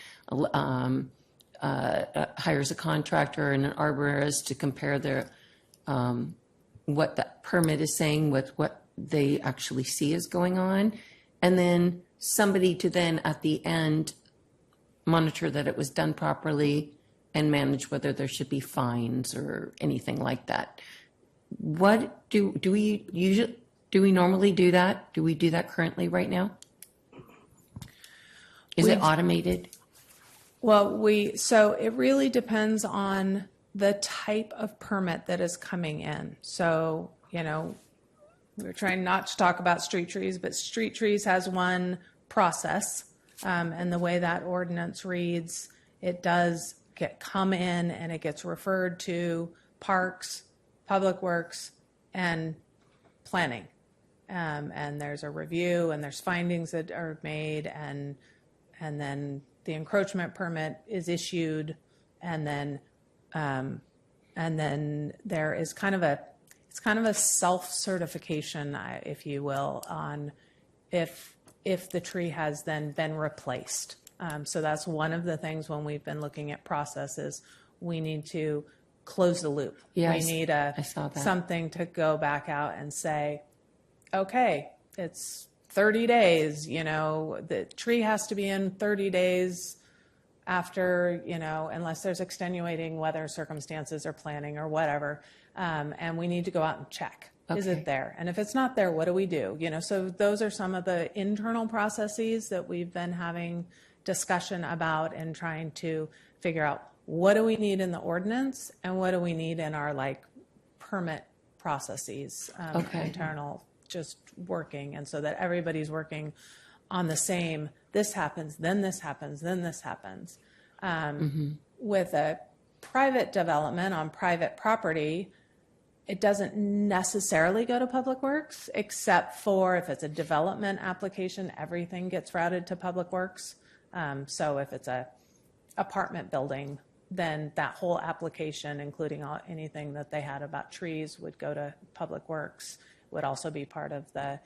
hires a contractor and an arborist to compare their what the permit is saying with what they actually see is going on, and then somebody to then at the end monitor that it was done properly and manage whether there should be fines or anything like that. What do we usually do? We normally do that? Do we do that currently right now? Is it automated? Well, so it really depends on the type of permit that is coming in. So, we're trying not to talk about street trees, but street trees has one process. And the way that ordinance reads, it does come in and it gets referred to parks, public works, and planning. And there's a review and there's findings that are made, and then the encroachment permit is issued, and then there is kind of a self-certification, if you will, on if the tree has then been replaced. So that's one of the things when we've been looking at processes, we need to close the loop. Yes, we need I saw that. something to go back out and say, okay, it's 30 days, the tree has to be in 30 days after, unless there's extenuating weather circumstances or planning or whatever. And we need to go out and check. Is it there? And if it's not there, what do we do? So those are some of the internal processes that we've been having discussion about and trying to figure out what do we need in the ordinance and what do we need in our permit processes, internal, just working. And so that everybody's working on the same, this happens, then this happens, then this happens. With a private development on private property, it doesn't necessarily go to Public Works, except for if it's a development application, everything gets routed to Public Works. So if it's a apartment building, then that whole application, including anything that they had about trees, would go to Public Works. Would also be part of the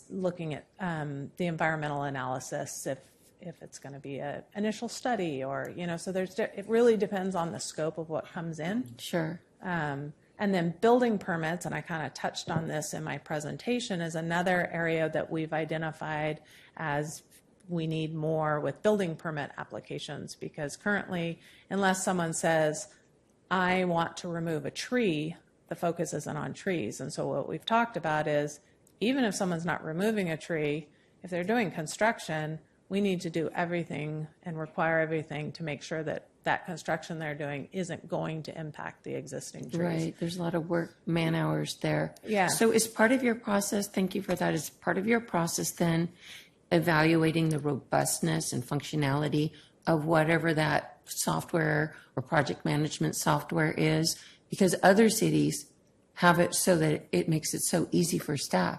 looking at the environmental analysis if it's going to be an initial study or, so it really depends on the scope of what comes in. Sure. And then building permits, and I kind of touched on this in my presentation, is another area that we've identified as we need more with building permit applications, because currently, unless someone says, I want to remove a tree, the focus isn't on trees. And so what we've talked about is, even if someone's not removing a tree, if they're doing construction, we need to do everything and require everything to make sure that that construction they're doing isn't going to impact the existing trees. Right. There's a lot of work, man hours there. Yeah. So is part of your process, thank you for that, is part of your process then evaluating the robustness and functionality of whatever that software or project management software is? Because other cities have it so that it makes it so easy for staff.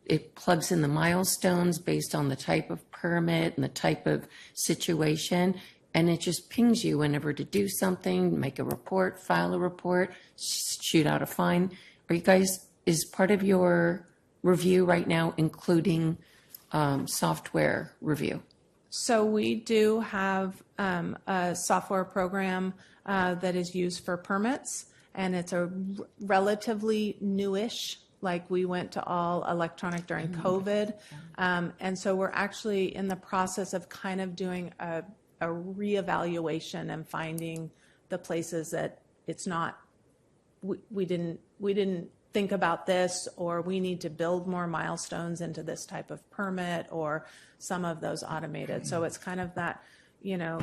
It plugs in the milestones based on the type of permit and the type of situation, and it just pings you whenever to do something, make a report, file a report, shoot out a fine. Are you guys, is part of your review right now including software review? So we do have a software program that is used for permits, and it's a relatively newish. Like we went to all electronic during COVID. And so we're actually in the process of kind of doing a reevaluation and finding the places that it's not, we didn't think about this, or we need to build more milestones into this type of permit, or some of those automated. So it's kind of that,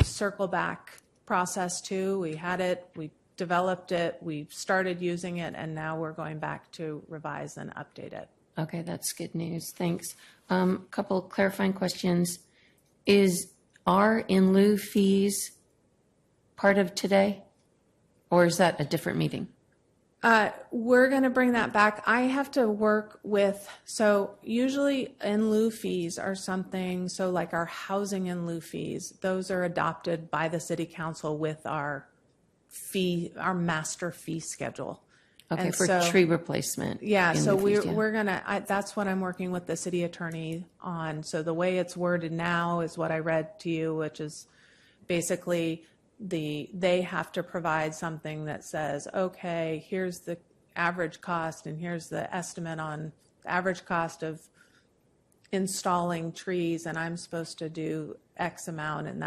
circle back process too. We had it, we developed it, we started using it, and now we're going back to revise and update it. Okay, that's good news. Thanks. Couple clarifying questions. Are in lieu fees part of today, or is that a different meeting? We're going to bring that back. I have to work with, so usually in lieu fees are something, so like our housing in lieu fees, those are adopted by the city council with our master fee schedule. Okay, And for so- tree replacement. Yeah, in so lieu fees, yeah. we're gonna, that's what I'm working with the city attorney on. So the way it's worded now is what I read to you, which is basically they have to provide something that says, okay, here's the average cost and here's the estimate on the average cost of installing trees, and I'm supposed to do X amount, and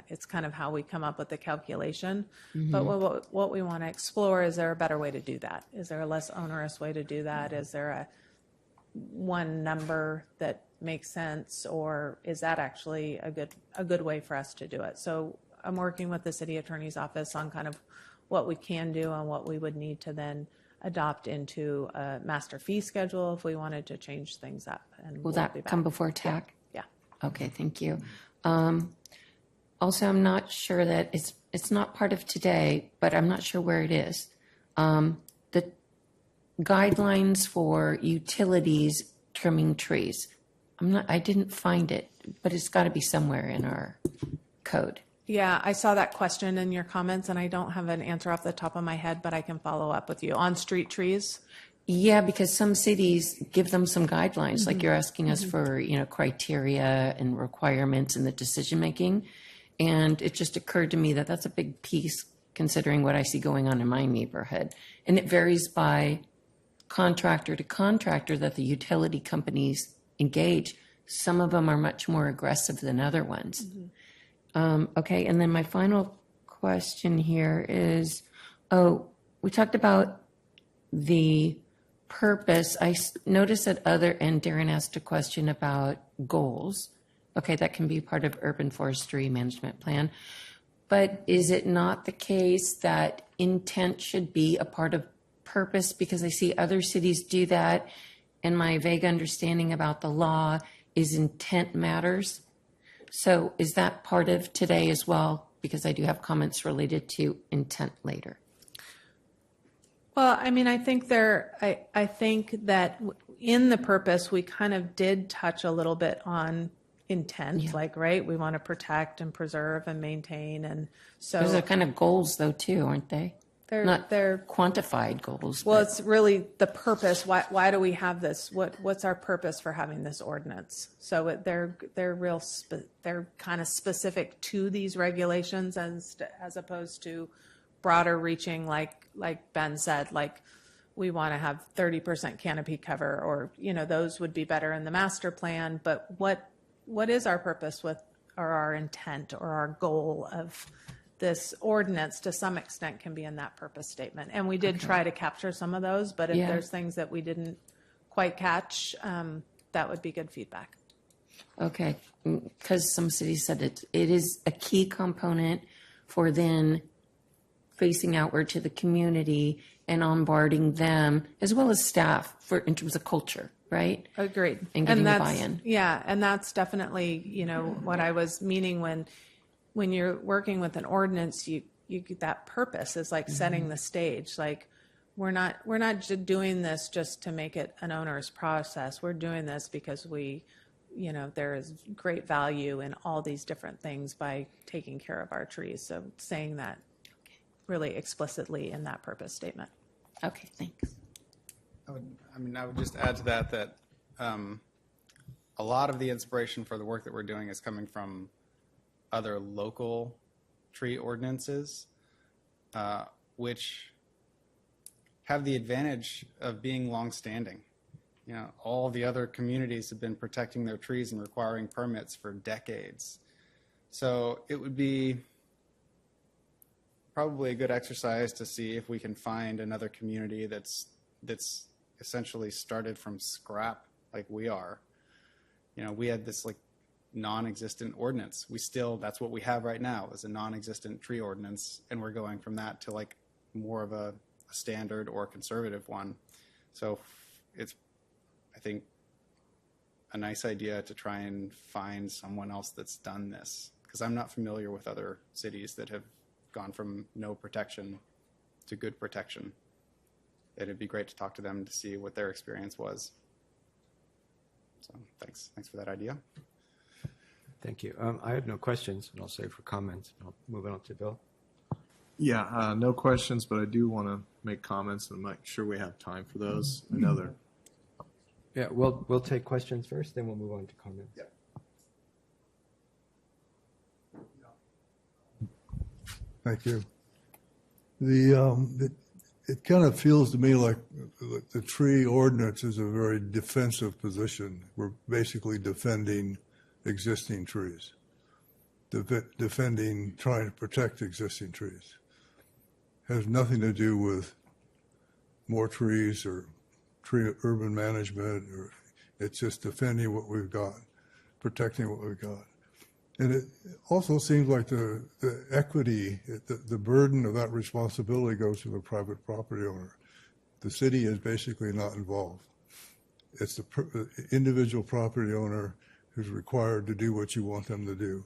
it's kind of how we come up with the calculation. But what we want to explore, is there a better way to do that? Is there a less onerous way to do that? Is there a one number that makes sense, or is that actually a good way for us to do it? So I'm working with the city attorney's office on kind of what we can do and what we would need to then adopt into a master fee schedule if we wanted to change things up. And Will that come before TAC? Yeah. Okay, thank you. Also, I'm not sure that it's not part of today, but I'm not sure where it is. The guidelines for utilities trimming trees. I didn't find it, but it's got to be somewhere in our code. Yeah, I saw that question in your comments, and I don't have an answer off the top of my head, but I can follow up with you. On street trees? Yeah, because some cities give them some guidelines, like you're asking us for, criteria and requirements in the decision making. And it just occurred to me that that's a big piece considering what I see going on in my neighborhood. And it varies by contractor to contractor that the utility companies engage. Some of them are much more aggressive than other ones. Okay, and then my final question here is, we talked about the purpose. I noticed that and Darren asked a question about goals. Okay, that can be part of urban forestry management plan. But is it not the case that intent should be a part of purpose? Because I see other cities do that, and my vague understanding about the law is intent matters. So is that part of today as well? Because I do have comments related to intent later. Well, I mean, I think that in the purpose, we kind of did touch a little bit on intent, right? We want to protect and preserve and maintain. And so those are kind of goals though, too, aren't they? They're quantified goals. Well, it's really the purpose. Why do we have this? What's our purpose for having this ordinance? So they're kind of specific to these regulations as opposed to broader reaching, like Ben said, like we want to have 30% canopy cover, or those would be better in the master plan. But what is our purpose or our intent or our goal of this ordinance? To some extent can be in that purpose statement. And we did try to capture some of those, but if there's things that we didn't quite catch, that would be good feedback. Okay, because some cities said it is a key component for then facing outward to the community and onboarding them as well as staff in terms of culture, right? Agreed. And getting the buy-in. Yeah, and that's definitely, what I was meaning when you're working with an ordinance, you get that purpose is like setting the stage. Like we're not just doing this just to make it an onerous process. We're doing this because there is great value in all these different things by taking care of our trees. So saying that really explicitly in that purpose statement. Okay, thanks. I would just add to that a lot of the inspiration for the work that we're doing is coming from other local tree ordinances, which have the advantage of being longstanding. All the other communities have been protecting their trees and requiring permits for decades. So it would be probably a good exercise to see if we can find another community that's essentially started from scrap like we are. We had this non-existent ordinance. That's what we have right now is a non-existent tree ordinance, and we're going from that to more of a standard or conservative one. So it's, I think, a nice idea to try and find someone else that's done this, because I'm not familiar with other cities that have gone from no protection to good protection. It'd be great to talk to them to see what their experience was. So thanks for that idea. Thank you. I have no questions, and I'll save for comments. I'll move on to Bill. Yeah, no questions, but I do want to make comments and make sure we have time for those. I know they're... Yeah, we'll take questions first, then we'll move on to comments. Yeah. Thank you. It kind of feels to me like the tree ordinance is a very defensive position. We're basically defending existing trees, defending, trying to protect existing trees. Has nothing to do with more trees or tree urban management, or it's just defending what we've got, protecting what we've got. And it also seems like the equity, the burden of that responsibility goes to the private property owner. The city is basically not involved. It's the individual property owner who's required to do what you want them to do.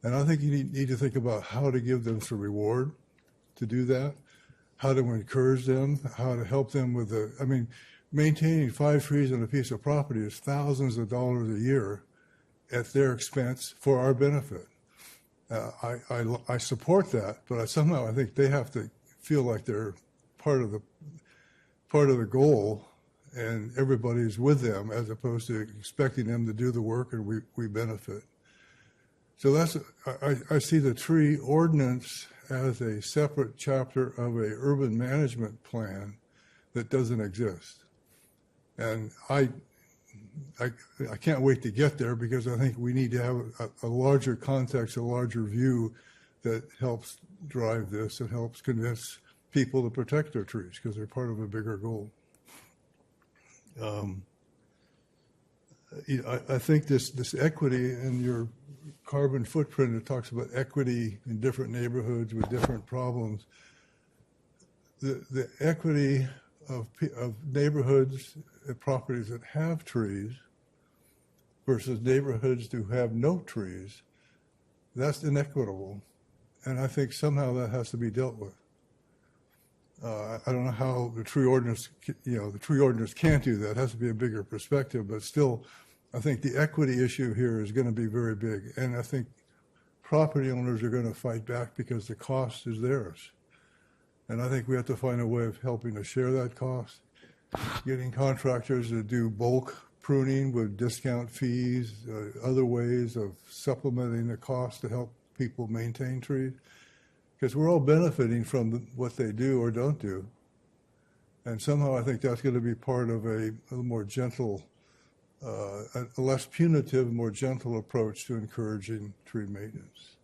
And I think you need to think about how to give them some reward to do that, how to encourage them, how to help them with maintaining 5 trees on a piece of property is thousands of dollars a year at their expense for our benefit. I support that, but somehow I think they have to feel like they're part of the goal, and everybody's with them as opposed to expecting them to do the work and we benefit. So I see the tree ordinance as a separate chapter of a urban management plan that doesn't exist, and I can't wait to get there, because I think we need to have a larger context, a larger view that helps drive this and helps convince people to protect their trees because they're part of a bigger goal. I think this equity in your carbon footprint, it talks about equity in different neighborhoods with different problems. The equity of neighborhoods and properties that have trees versus neighborhoods who have no trees, that's inequitable. And I think somehow that has to be dealt with. I don't know how the tree ordinance, the tree ordinance can't do that. It has to be a bigger perspective, but still, I think the equity issue here is going to be very big. And I think property owners are going to fight back because the cost is theirs. And I think we have to find a way of helping to share that cost, getting contractors to do bulk pruning with discount fees, other ways of supplementing the cost to help people maintain trees. Because we're all benefiting from what they do or don't do. And somehow I think that's going to be part of a more gentle, a less punitive, more gentle approach to encouraging tree maintenance.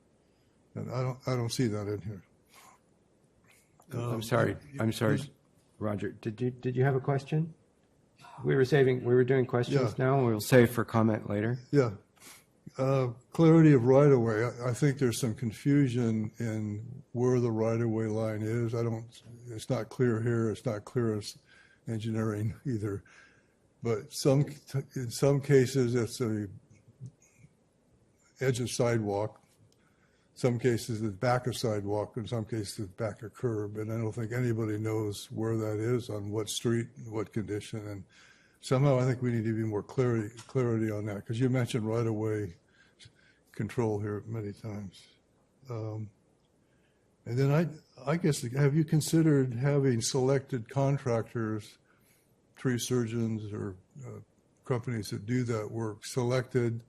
And I don't see that in here. I'm sorry, Roger. Did you have a question? We were doing questions now, and we'll save for comment later. Yeah. Clarity of right-of-way. I think there's some confusion in where the right-of-way line is. It's not clear here. It's not clear as engineering either. But in some cases, it's a edge of sidewalk. Some cases, it's back of sidewalk. In some cases, it's back of curb. And I don't think anybody knows where that is, on what street, what condition. And somehow I think we need to be more clarity on that, because you mentioned right-of-way control here many times. And then I guess, have you considered having selected contractors, tree surgeons or companies that do that work, selected,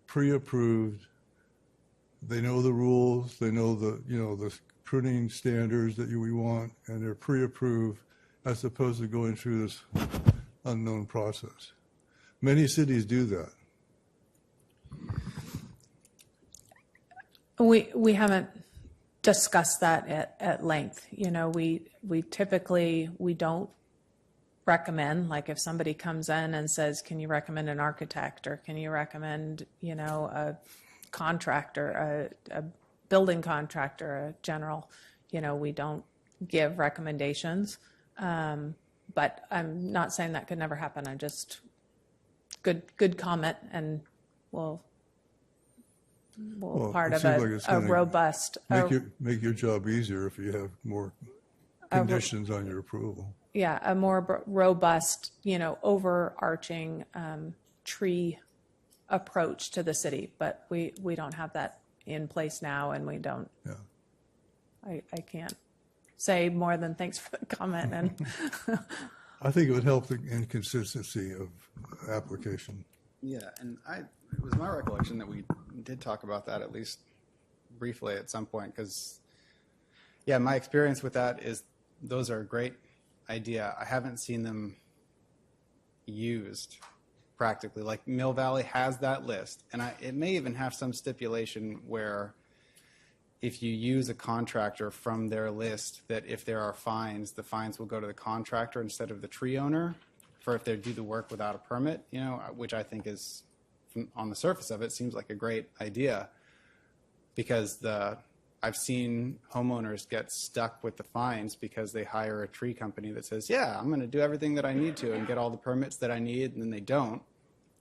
pre-approved? They know the rules, they know the pruning standards that we want, and they're pre-approved, as opposed to going through this unknown process. Many cities do that. We haven't discussed that at length. We typically don't recommend, like if somebody comes in and says, can you recommend an architect, or can you recommend, a contractor, a building contractor, a general, we don't give recommendations. But I'm not saying that could never happen. I'm just good comment, and we'll part of a robust. Make your job easier if you have more conditions on your approval. Yeah, a more robust, overarching tree approach to the city, but we don't have that in place now, and we don't. Yeah. I can't say more than thanks for the comment. And I think it would help the inconsistency of application. Yeah, and it was my recollection that we did talk about that at least briefly at some point, because Yeah, my experience with that is those are a great idea. I haven't seen them used practically. Like Mill Valley has that list, and it may even have some stipulation where if you use a contractor from their list, that if there are fines, the fines will go to the contractor instead of the tree owner for if they do the work without a permit, you know, which I think is, on the surface of it, seems like a great idea, because I've seen homeowners get stuck with the fines because they hire a tree company that says, yeah, I'm going to do everything that I need to and get all the permits that I need, and then they don't.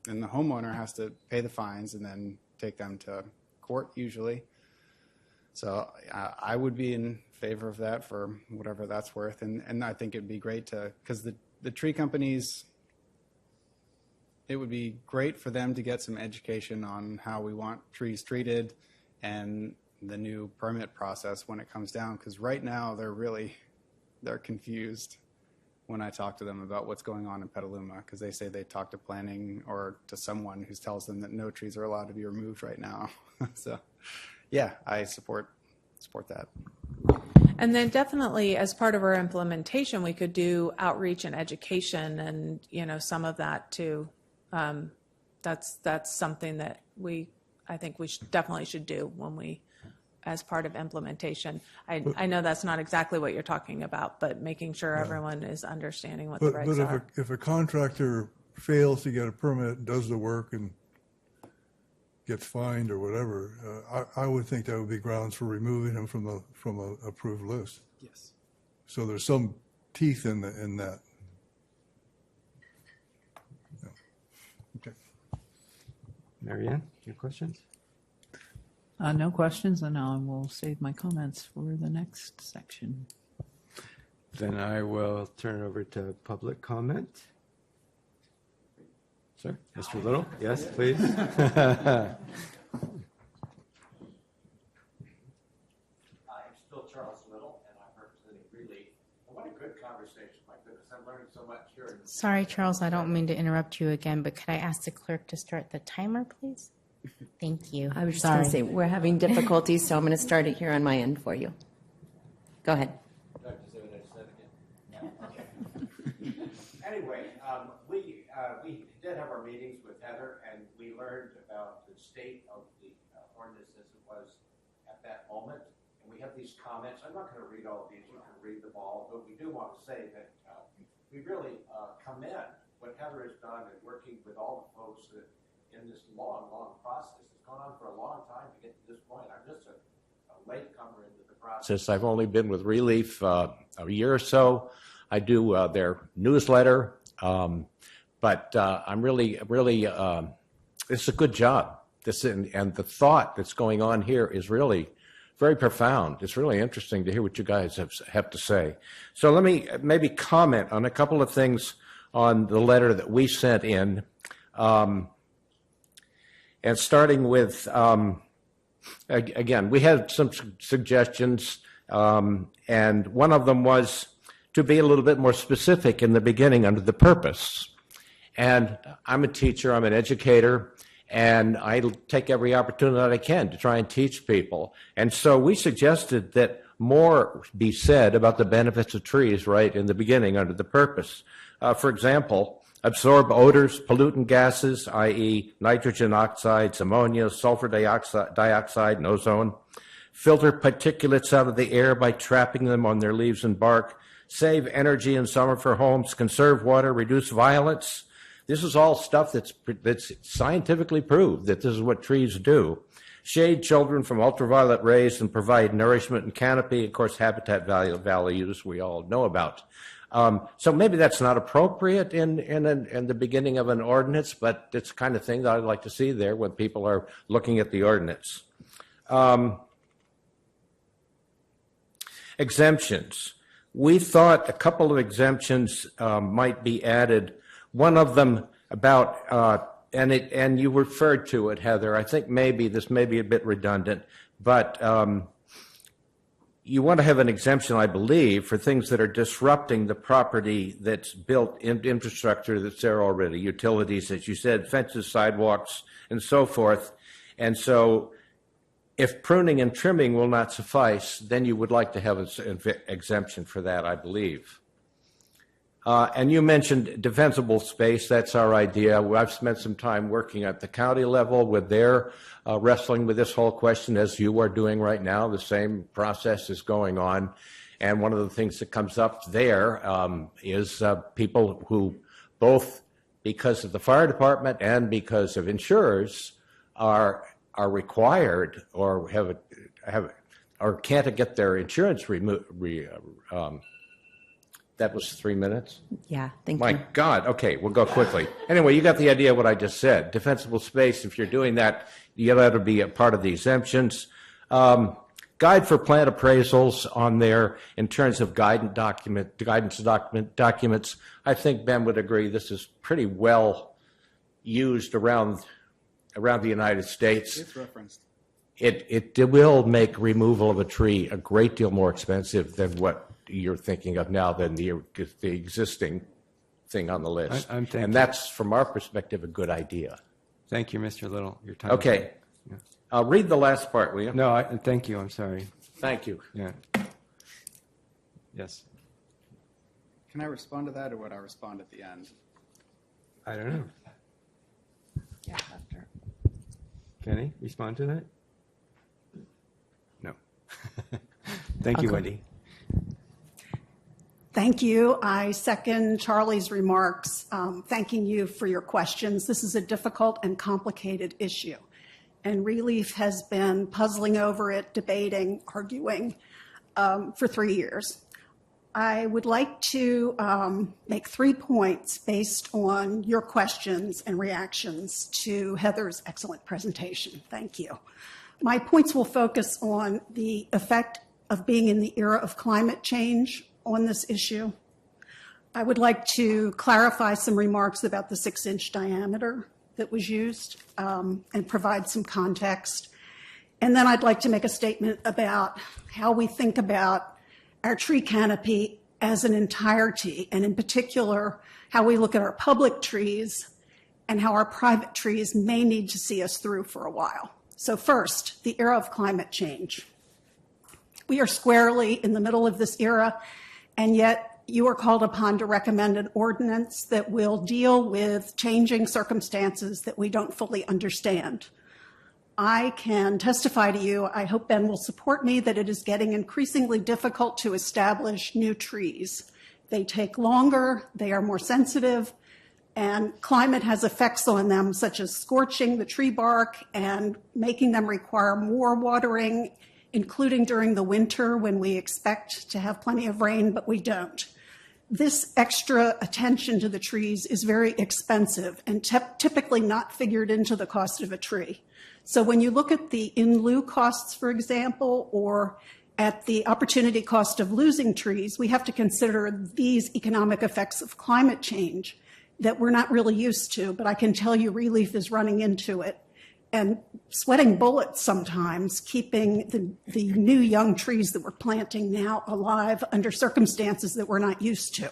And the homeowner has to pay the fines and then take them to court usually. So I would be in favor of that for whatever that's worth. And I think it'd be great to, because the tree companies, it would be great for them to get some education on how we want trees treated and the new permit process when it comes down. Because right now they're confused when I talk to them about what's going on in Petaluma, because they say they talk to planning or to someone who tells them that no trees are allowed to be removed right now. So, yeah, I support that. And then definitely as part of our implementation, we could do outreach and education and, you know, some of that too. That's something that I think we definitely should do when we, as part of implementation. I know that's not exactly what you're talking about, but making sure everyone is understanding what the rights are. But if a contractor fails to get a permit, does the work and gets fined or whatever, I would think that would be grounds for removing him from a approved list. Yes. So there's some teeth in that. Yeah. Okay. Marianne, your questions? No questions, and I will save my comments for the next section. Then I will turn it over to public comment. Sir, Mr. Little? Yes, please. I'm still Charles Little, and I'm representing Relief. What a good conversation. My goodness, I'm learning so much here. Sorry, Charles, I don't mean to interrupt you again, but could I ask the clerk to start the timer, please? Thank you. I was just going to say, we're having difficulties, so I'm going to start it here on my end for you. Go ahead. Anyway, we did have our meetings with Heather, and we learned about the state of the ordinance as it was at that moment. And we have these comments. I'm not going to read all of these. You can read them all. But we do want to say that we really commend what Heather has done in working with all the folks that in this long process. It's gone on for a long time to get to this point. I'm just a latecomer into the process. I've only been with Relief a year or so. I do their newsletter, but I'm really, it's a good job. And the thought that's going on here is really very profound. It's really interesting to hear what you guys have to say. So let me maybe comment on a couple of things on the letter that we sent in. And starting with, again, we had some suggestions, and one of them was to be a little bit more specific in the beginning under the purpose. And I'm a teacher, I'm an educator, and I take every opportunity that I can to try and teach people. And so we suggested that more be said about the benefits of trees right in the beginning under the purpose. For example, absorb odors, pollutant gases, i.e. nitrogen oxides, ammonia, sulfur dioxide, and ozone. Filter particulates out of the air by trapping them on their leaves and bark. Save energy in summer for homes. Conserve water. Reduce violence. This is all stuff that's scientifically proved that this is what trees do. Shade children from ultraviolet rays and provide nourishment and canopy. Of course, habitat values we all know about. So maybe that's not appropriate in the beginning of an ordinance, but it's the kind of thing that I'd like to see there when people are looking at the ordinance. Exemptions. We thought a couple of exemptions might be added. One of them about, and you referred to it, Heather. I think maybe this may be a bit redundant, but you want to have an exemption, I believe, for things that are disrupting the property that's built in infrastructure that's there already, utilities, as you said, fences, sidewalks, and so forth. And so if pruning and trimming will not suffice, then you would like to have an exemption for that, I believe. And you mentioned defensible space. That's our idea. I've spent some time working at the county level with their wrestling with this whole question, as you are doing right now. The same process is going on. And one of the things that comes up there is people who, both because of the fire department and because of insurers, are required or or can't get their insurance removed. That was 3 minutes? Yeah, thank My you. God. Okay, we'll go quickly. Anyway, you got the idea of what I just said. Defensible space, if you're doing that, you got to be a part of the exemptions. Guide for plant appraisals on there in terms of guidance documents. I think Ben would agree this is pretty well used around the United States. It's referenced. It will make removal of a tree a great deal more expensive than what you're thinking of now than the existing thing on the list. And that's, from our perspective, a good idea. Thank you, Mr. Little. Your time. Okay. Read the last part, will you? No, thank you. I'm sorry. Thank you. Yeah. Yes. Can I respond to that, or would I respond at the end? I don't know. Yeah, after. Can he respond to that? No. Thank you, Wendy. Thank you. I second Charlie's remarks, thanking you for your questions. This is a difficult and complicated issue, and Relief has been puzzling over it, debating, arguing for 3 years. I would like to make 3 points based on your questions and reactions to Heather's excellent presentation. Thank you. My points will focus on the effect of being in the era of climate change on this issue. I would like to clarify some remarks about the 6-inch diameter that was used and provide some context. And then I'd like to make a statement about how we think about our tree canopy as an entirety, and in particular, how we look at our public trees and how our private trees may need to see us through for a while. So first, the era of climate change. We are squarely in the middle of this era, and yet you are called upon to recommend an ordinance that will deal with changing circumstances that we don't fully understand. I can testify to you, I hope Ben will support me, that it is getting increasingly difficult to establish new trees. They take longer, they are more sensitive, and climate has effects on them, such as scorching the tree bark and making them require more watering, including during the winter when we expect to have plenty of rain, but we don't. This extra attention to the trees is very expensive and typically not figured into the cost of a tree. So when you look at the in lieu costs, for example, or at the opportunity cost of losing trees, we have to consider these economic effects of climate change that we're not really used to, but I can tell you Relief is running into it and sweating bullets sometimes, keeping the new young trees that we're planting now alive under circumstances that we're not used to.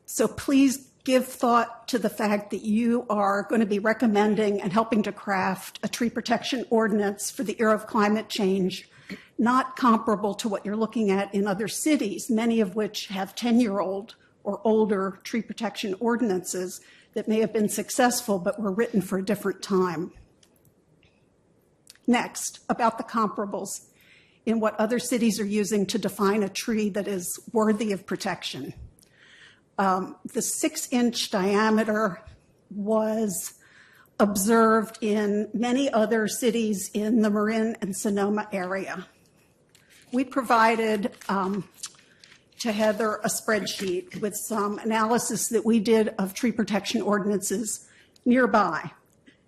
So please give thought to the fact that you are going to be recommending and helping to craft a tree protection ordinance for the era of climate change, not comparable to what you're looking at in other cities, many of which have 10-year-old or older tree protection ordinances that may have been successful but were written for a different time. Next, about the comparables in what other cities are using to define a tree that is worthy of protection. The 6-inch diameter was observed in many other cities in the Marin and Sonoma area. We provided to Heather a spreadsheet with some analysis that we did of tree protection ordinances nearby.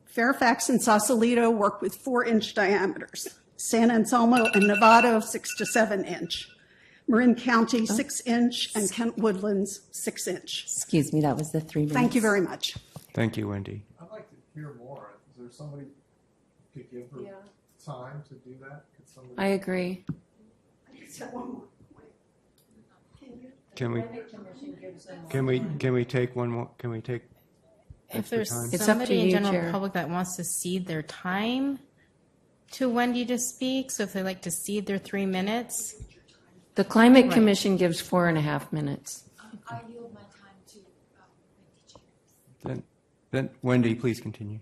Fairfax and Sausalito work with 4-inch diameters. San Anselmo and Novato, 6 to 7-inch. Marin County, 6-inch, and Kent Woodlands, 6-inch. Excuse me, that was the 3 minutes. Thank you very much. Thank you, Wendy. I'd like to hear more. Is there somebody who could give her time to do that? Could somebody? I agree. I just have one more point. Can we take one more? Can we take? If there's time? It's up to somebody in you, general Chair. public that wants to cede their time to Wendy to speak, so if they like to cede their 3 minutes, The Climate Right. Commission gives 4.5 minutes. I yield my time to Wendy Jacobs. Then Wendy, please continue.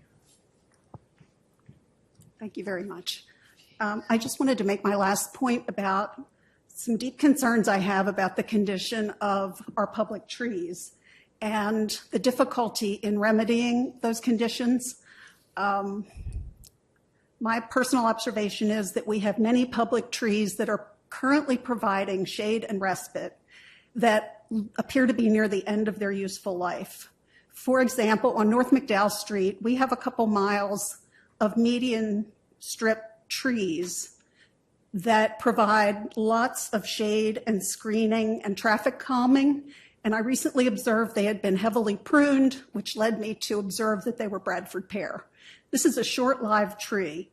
Thank you very much. I just wanted to make my last point about some deep concerns I have about the condition of our public trees and the difficulty in remedying those conditions. My personal observation is that we have many public trees that are currently providing shade and respite that appear to be near the end of their useful life. For example, on North McDowell Street, we have a couple miles of median strip trees that provide lots of shade and screening and traffic calming. And I recently observed they had been heavily pruned, which led me to observe that they were Bradford pear. This is a short-lived tree,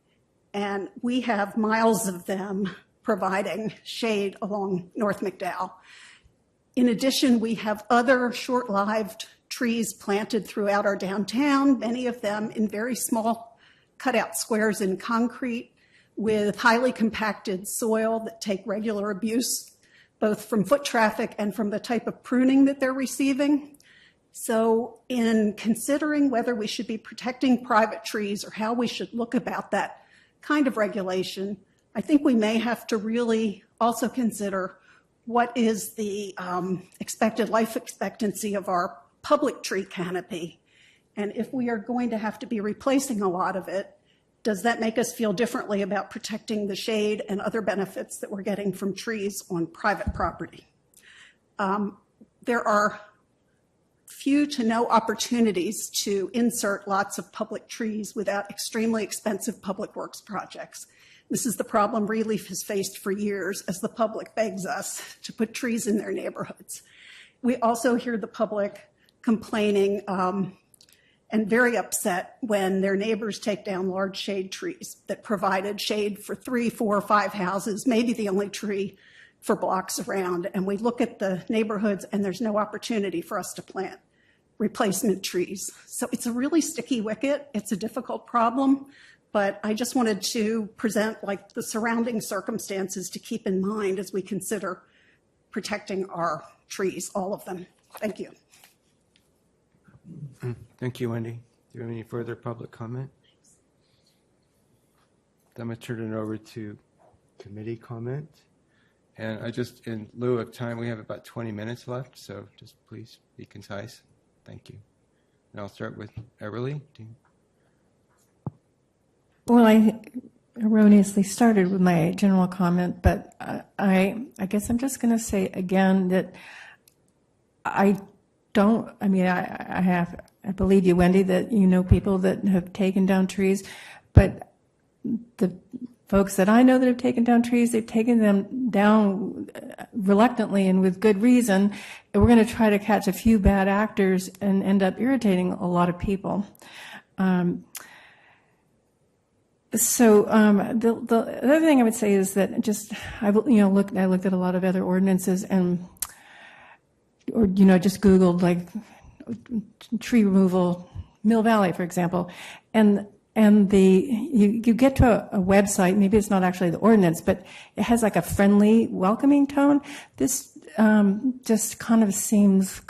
and we have miles of them providing shade along North McDowell. In addition, we have other short-lived trees planted throughout our downtown, many of them in very small cutout squares in concrete with highly compacted soil that take regular abuse, both from foot traffic and from the type of pruning that they're receiving. So in considering whether we should be protecting private trees or how we should look about that kind of regulation, I think we may have to really also consider what is the expected life expectancy of our public tree canopy. And if we are going to have to be replacing a lot of it, does that make us feel differently about protecting the shade and other benefits that we're getting from trees on private property? There are few to no opportunities to insert lots of public trees without extremely expensive public works projects. This is the problem Relief has faced for years as the public begs us to put trees in their neighborhoods. We also hear the public complaining and very upset when their neighbors take down large shade trees that provided shade for 3, 4, 5 houses, maybe the only tree for blocks around. And we look at the neighborhoods and there's no opportunity for us to plant replacement trees. So it's a really sticky wicket. It's a difficult problem, but I just wanted to present like the surrounding circumstances to keep in mind as we consider protecting our trees, all of them. Thank you. Thank you, Wendy. Do you have any further public comment? Then I'm going to turn it over to committee comment. And I just, in lieu of time, we have about 20 minutes left, so just please be concise. Thank you. And I'll start with Everly. Well, I erroneously started with my general comment, but I guess I'm just going to say again that I believe you, Wendy, that you know people that have taken down trees, but the folks that I know that have taken down trees, they've taken them down reluctantly and with good reason. And we're going to try to catch a few bad actors and end up irritating a lot of people. The other thing I would say is that I looked at a lot of other ordinances just Googled like tree removal, Mill Valley, for example, and you get to a website, maybe it's not actually the ordinance, but it has like a friendly, welcoming tone. This just kind of seems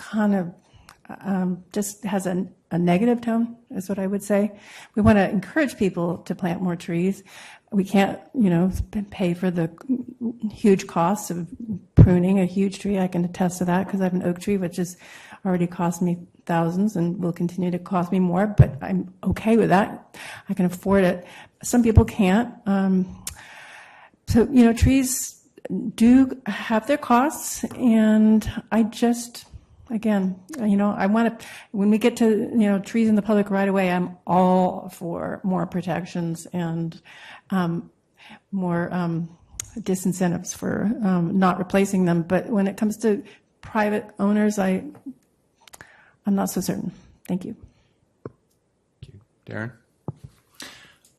just has a negative tone, is what I would say. We want to encourage people to plant more trees. We can't, pay for the huge costs of pruning a huge tree. I can attest to that because I have an oak tree, which has already cost me thousands and will continue to cost me more, but I'm okay with that. I can afford it. Some people can't. Trees do have their costs, and I just, again, I want to, when we get to, trees in the public right away, I'm all for more protections and more disincentives for not replacing them. But when it comes to private owners, I'm not so certain. Thank you. Thank you. Darren?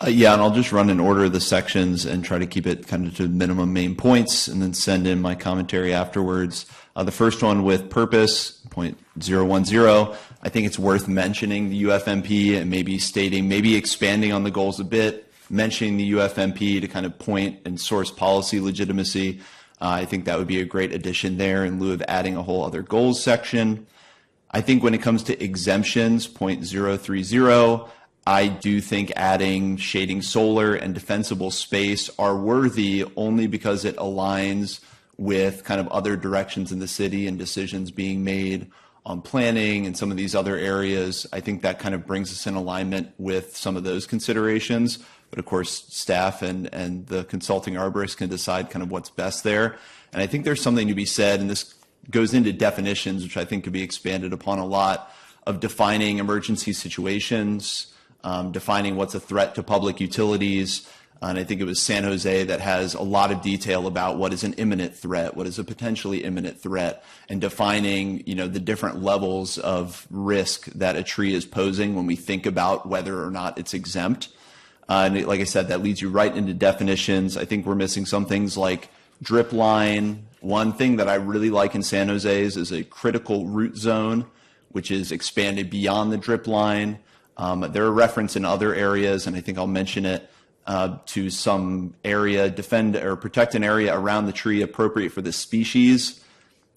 Yeah, and I'll just run in order of the sections and try to keep it kind of to minimum main points and then send in my commentary afterwards. The first one with purpose, 0.010, I think it's worth mentioning the UFMP and maybe expanding on the goals a bit, mentioning the UFMP to kind of point and source policy legitimacy. I think that would be a great addition there in lieu of adding a whole other goals section. I think when it comes to exemptions, 0.030, I do think adding shading solar and defensible space are worthy only because it aligns with kind of other directions in the city and decisions being made on planning and some of these other areas. I think that kind of brings us in alignment with some of those considerations. But of course, staff and the consulting arborist can decide kind of what's best there. And I think there's something to be said, and this goes into definitions, which I think could be expanded upon a lot, of defining emergency situations, defining what's a threat to public utilities. And I think it was San Jose that has a lot of detail about what is an imminent threat, what is a potentially imminent threat, and defining, the different levels of risk that a tree is posing when we think about whether or not it's exempt. And like I said, that leads you right into definitions. I think we're missing some things like drip line. One thing that I really like in San Jose is a critical root zone, which is expanded beyond the drip line. There are reference in other areas, and I think I'll mention it, to some area, defend or protect an area around the tree appropriate for the species.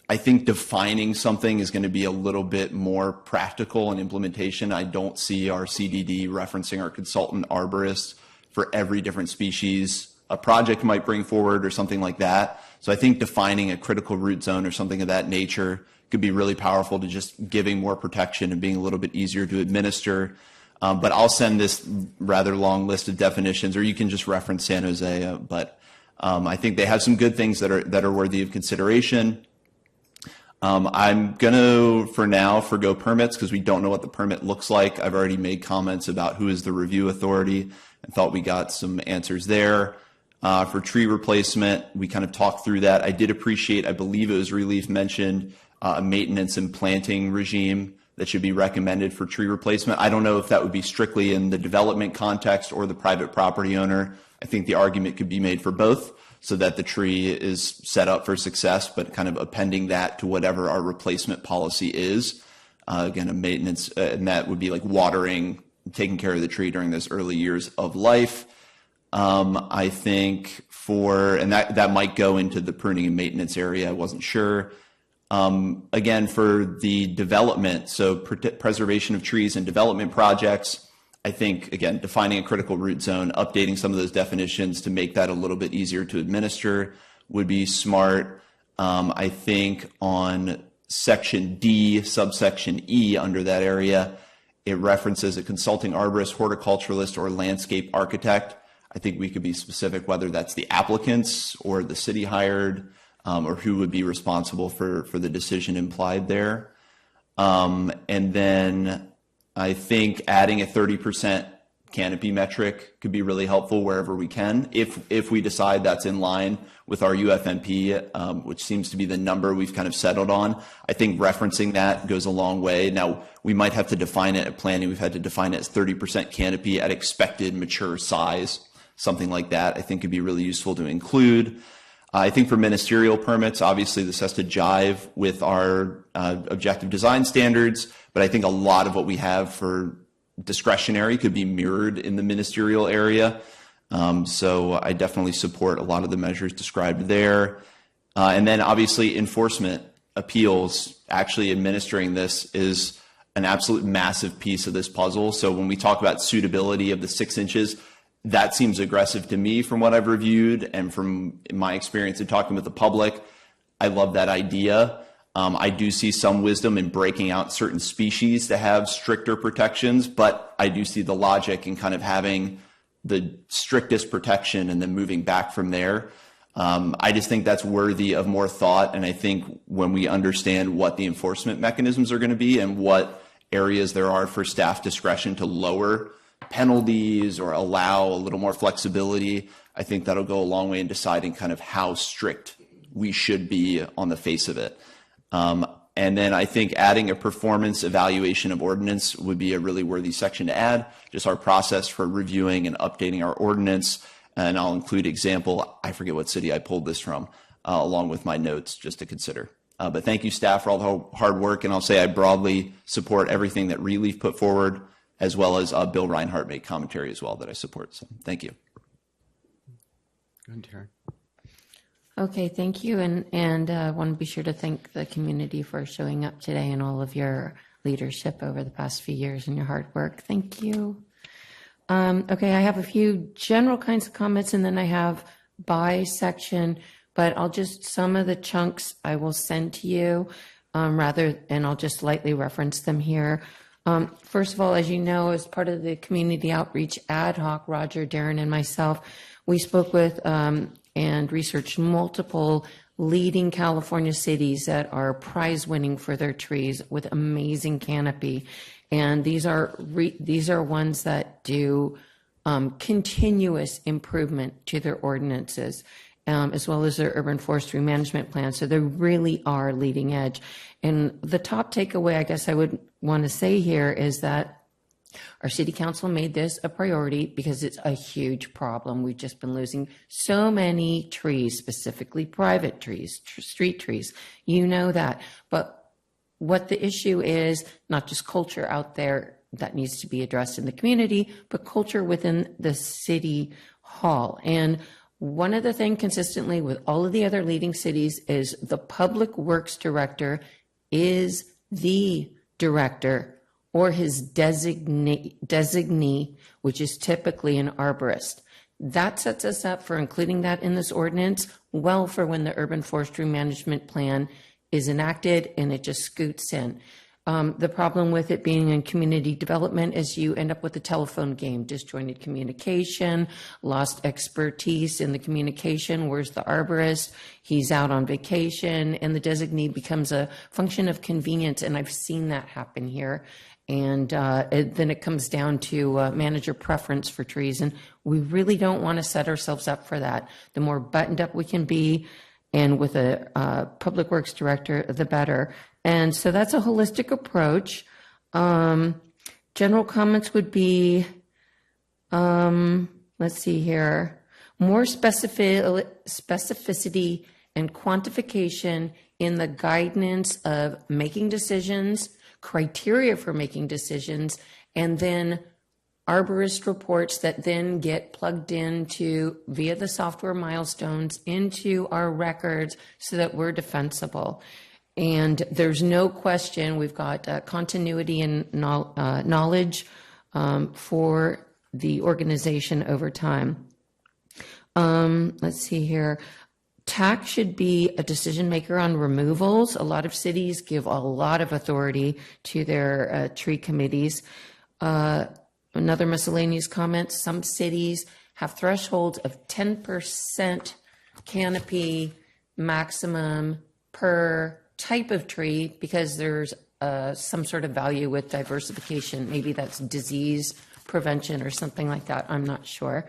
I think defining something is going to be a little bit more practical in implementation. I don't see our CDD referencing our consultant arborists for every different species a project might bring forward or something like that. So I think defining a critical root zone or something of that nature could be really powerful to just giving more protection and being a little bit easier to administer. But I'll send this rather long list of definitions, or you can just reference San Jose. But I think they have some good things that are worthy of consideration. I'm going to, for now, forgo permits because we don't know what the permit looks like. I've already made comments about who is the review authority and thought we got some answers there. For tree replacement, we kind of talked through that. I did appreciate, I believe it was Relief mentioned, a maintenance and planting regime that should be recommended for tree replacement. I don't know if that would be strictly in the development context or the private property owner. I think the argument could be made for both so that the tree is set up for success, but kind of appending that to whatever our replacement policy is. Again, a maintenance, and that would be like watering, taking care of the tree during those early years of life. I think and that might go into the pruning and maintenance area. I wasn't sure. Again, for the development, so preservation of trees and development projects, I think, again, defining a critical root zone, updating some of those definitions to make that a little bit easier to administer would be smart. I think on section D, subsection E under that area, it references a consulting arborist, horticulturalist, or landscape architect. I think we could be specific whether that's the applicants or the city hired, or who would be responsible for the decision implied there. And then I think adding a 30% canopy metric could be really helpful wherever we can. If we decide that's in line with our UFMP, which seems to be the number we've kind of settled on, I think referencing that goes a long way. Now, we might have to define it at planning. We've had to define it as 30% canopy at expected mature size, something like that. I think could be really useful to include. I think for ministerial permits, obviously this has to jive with our objective design standards, but I think a lot of what we have for discretionary could be mirrored in the ministerial area. So I definitely support a lot of the measures described there. And then obviously enforcement, appeals, actually administering this is an absolute massive piece of this puzzle. So when we talk about suitability of the 6 inches, that seems aggressive to me from what I've reviewed and from my experience in talking with the public. I love that idea. I do see some wisdom in breaking out certain species to have stricter protections, but I do see the logic in kind of having the strictest protection and then moving back from there. I just think that's worthy of more thought. And I think when we understand what the enforcement mechanisms are going to be and what areas there are for staff discretion to lower penalties or allow a little more flexibility, I think that'll go a long way in deciding kind of how strict we should be on the face of it. And then I think adding a performance evaluation of ordinance would be a really worthy section to add, just our process for reviewing and updating our ordinance. And I'll include example, I forget what city I pulled this from, along with my notes just to consider. But thank you, staff, for all the hard work. And I'll say I broadly support everything that Relief put forward, as well as Bill Reinhardt made commentary as well that I support. So thank you. Go ahead, Taryn. Okay, thank you. And I want to be sure to thank the community for showing up today and all of your leadership over the past few years and your hard work. Thank you. Okay, I have a few general kinds of comments, and then I have by section, but some of the chunks I will send to you and I'll just lightly reference them here. First of all, as you know, as part of the community outreach ad hoc, Roger, Darren, and myself, we spoke with and researched multiple leading California cities that are prize winning for their trees with amazing canopy. And these are ones that do continuous improvement to their ordinances, as well as their urban forestry management plan. So they really are leading edge. And the top takeaway, I guess I would want to say here, is that our city council made this a priority because it's a huge problem. We've just been losing so many trees, specifically private trees, street trees. You know that. But what the issue is, not just culture out there that needs to be addressed in the community, but culture within the city hall. And one of the things consistently with all of the other leading cities is the public works director is the director or his designee, which is typically an arborist. That sets us up for including that in this ordinance well for when the urban forestry management plan is enacted and it just scoots in. The problem with it being in community development is you end up with a telephone game, disjointed communication, lost expertise in the communication. Where's the arborist? He's out on vacation, and the designee becomes a function of convenience, and I've seen that happen here. And then it comes down to manager preference for trees, and we really don't want to set ourselves up for that. The more buttoned up we can be, and with a public works director, the better. And so that's a holistic approach. General comments would be, let's see here, more specificity and quantification in the guidance of making decisions, criteria for making decisions, and then arborist reports that then get plugged into via the software milestones into our records so that we're defensible. And there's no question we've got continuity and knowledge for the organization over time. Let's see here. TAC should be a decision maker on removals. A lot of cities give a lot of authority to their tree committees. Another miscellaneous comment, some cities have thresholds of 10% canopy maximum per type of tree because there's some sort of value with diversification. Maybe that's disease prevention or something like that. I'm not sure.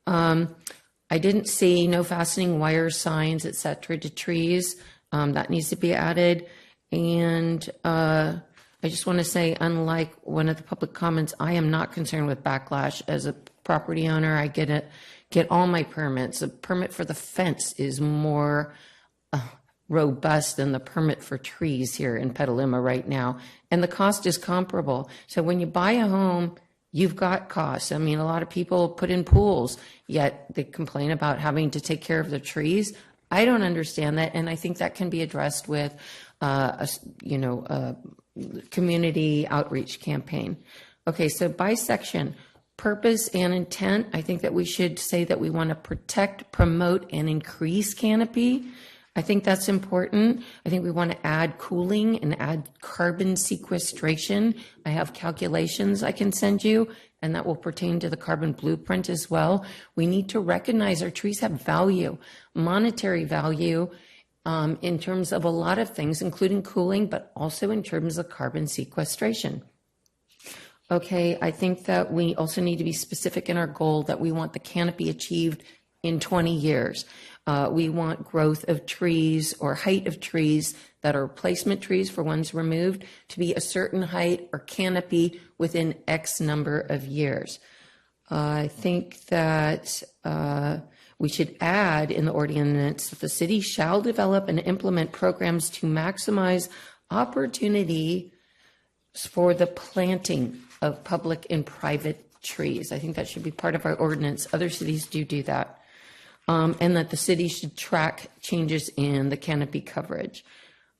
I didn't see no fastening wire signs, et cetera, to trees. That needs to be added. And I just want to say, unlike one of the public comments, I am not concerned with backlash. As a property owner, I get all my permits. A permit for the fence is more robust than the permit for trees here in Petaluma right now. And the cost is comparable. So when you buy a home, you've got costs. I mean, a lot of people put in pools, yet they complain about having to take care of the trees. I don't understand that, and I think that can be addressed with a community outreach campaign. Okay, so by section, purpose and intent, I think that we should say that we want to protect, promote, and increase canopy. I think that's important. I think we want to add cooling and add carbon sequestration. I have calculations I can send you, and that will pertain to the carbon blueprint as well. We need to recognize our trees have value, monetary value, in terms of a lot of things, including cooling, but also in terms of carbon sequestration. Okay, I think that we also need to be specific in our goal that we want the canopy achieved in 20 years. We want growth of trees or height of trees that are replacement trees for ones removed to be a certain height or canopy within X number of years. I think that we should add in the ordinance that the city shall develop and implement programs to maximize opportunity for the planting of public and private trees. I think that should be part of our ordinance. Other cities do that. And that the city should track changes in the canopy coverage.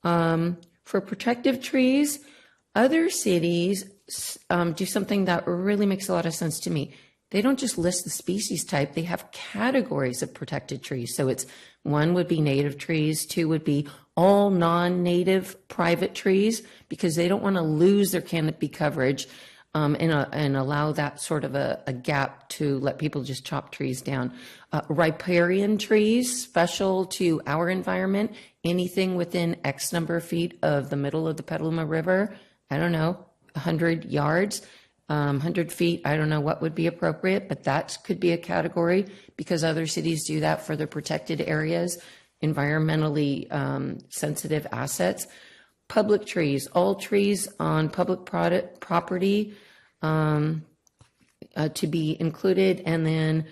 For protective trees, other cities do something that really makes a lot of sense to me. They don't just list the species type, they have categories of protected trees. So it's one would be native trees, two would be all non-native private trees, because they don't want to lose their canopy coverage and allow that sort of a gap to let people just chop trees down. Riparian trees, special to our environment, anything within X number of feet of the middle of the Petaluma River, I don't know, 100 yards. 100 feet, I don't know what would be appropriate, but that could be a category because other cities do that for their protected areas, environmentally sensitive assets. Public trees, all trees on public property to be included. And then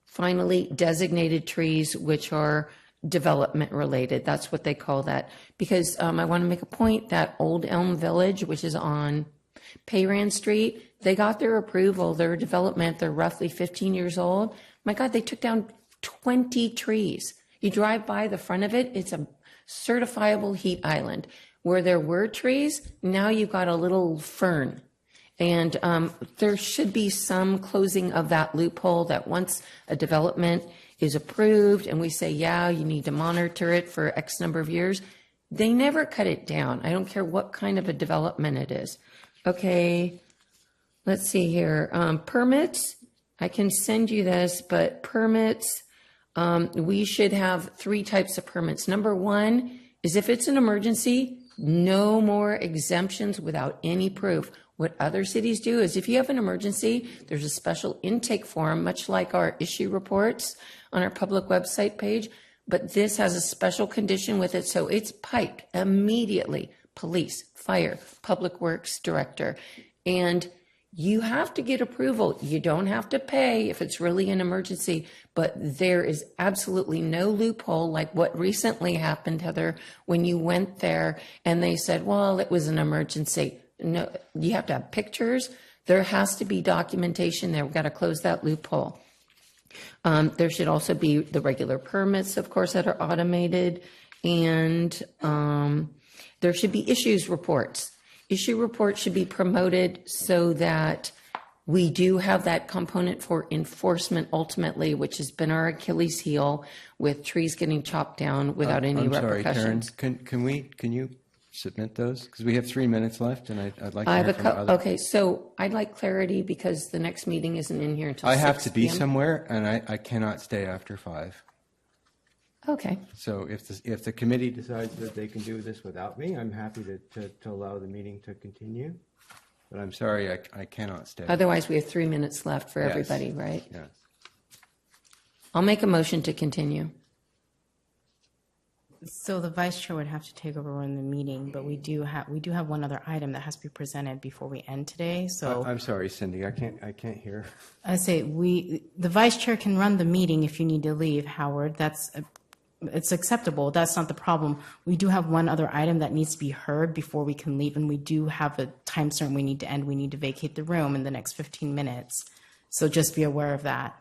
finally, designated trees, which are development related. That's what they call that. Because I want to make a point that Old Elm Village, which is on Payran Street, they got their approval, their development, they're roughly 15 years old. My God, they took down 20 trees. You drive by the front of it, it's a certifiable heat island. Where there were trees, now you've got a little fern. And there should be some closing of that loophole that once a development is approved and we say, yeah, you need to monitor it for X number of years, they never cut it down. I don't care what kind of a development it is. Okay, let's see here. Permits, I can send you this, but permits, we should have 3 types of permits. Number 1 is if it's an emergency, no more exemptions without any proof. What other cities do is if you have an emergency, there's a special intake form, much like our issue reports on our public website page, but this has a special condition with it, so it's piped immediately. Police, fire, public works director. And you have to get approval. You don't have to pay if it's really an emergency, but there is absolutely no loophole like what recently happened, Heather, when you went there and they said, well, it was an emergency. No, you have to have pictures. There has to be documentation there. We've got to close that loophole. There should also be the regular permits, of course, that are automated, and there should be issues reports. Issue reports should be promoted so that we do have that component for enforcement ultimately, which has been our Achilles heel with trees getting chopped down without any I'm sorry, repercussions. Karen. Can you submit those? Because we have 3 minutes left, and I'd like to I hear have from others. okay, so I'd like clarity because the next meeting isn't in here until I have 6 to be p.m. somewhere, and I cannot stay after 5. Okay. So if the committee decides that they can do this without me, I'm happy to allow the meeting to continue. But I'm sorry, I cannot stay. Otherwise, we have 3 minutes left for Yes. everybody, right? Yes. I'll make a motion to continue. So the vice chair would have to take over in the meeting, but we do have one other item that has to be presented before we end today. So I'm sorry, Cindy, I can't hear. I say the vice chair can run the meeting if you need to leave, Howard. It's acceptable. That's not the problem. We do have one other item that needs to be heard before we can leave, and we do have a time certain we need to end. We need to vacate the room in the next 15 minutes. So just be aware of that.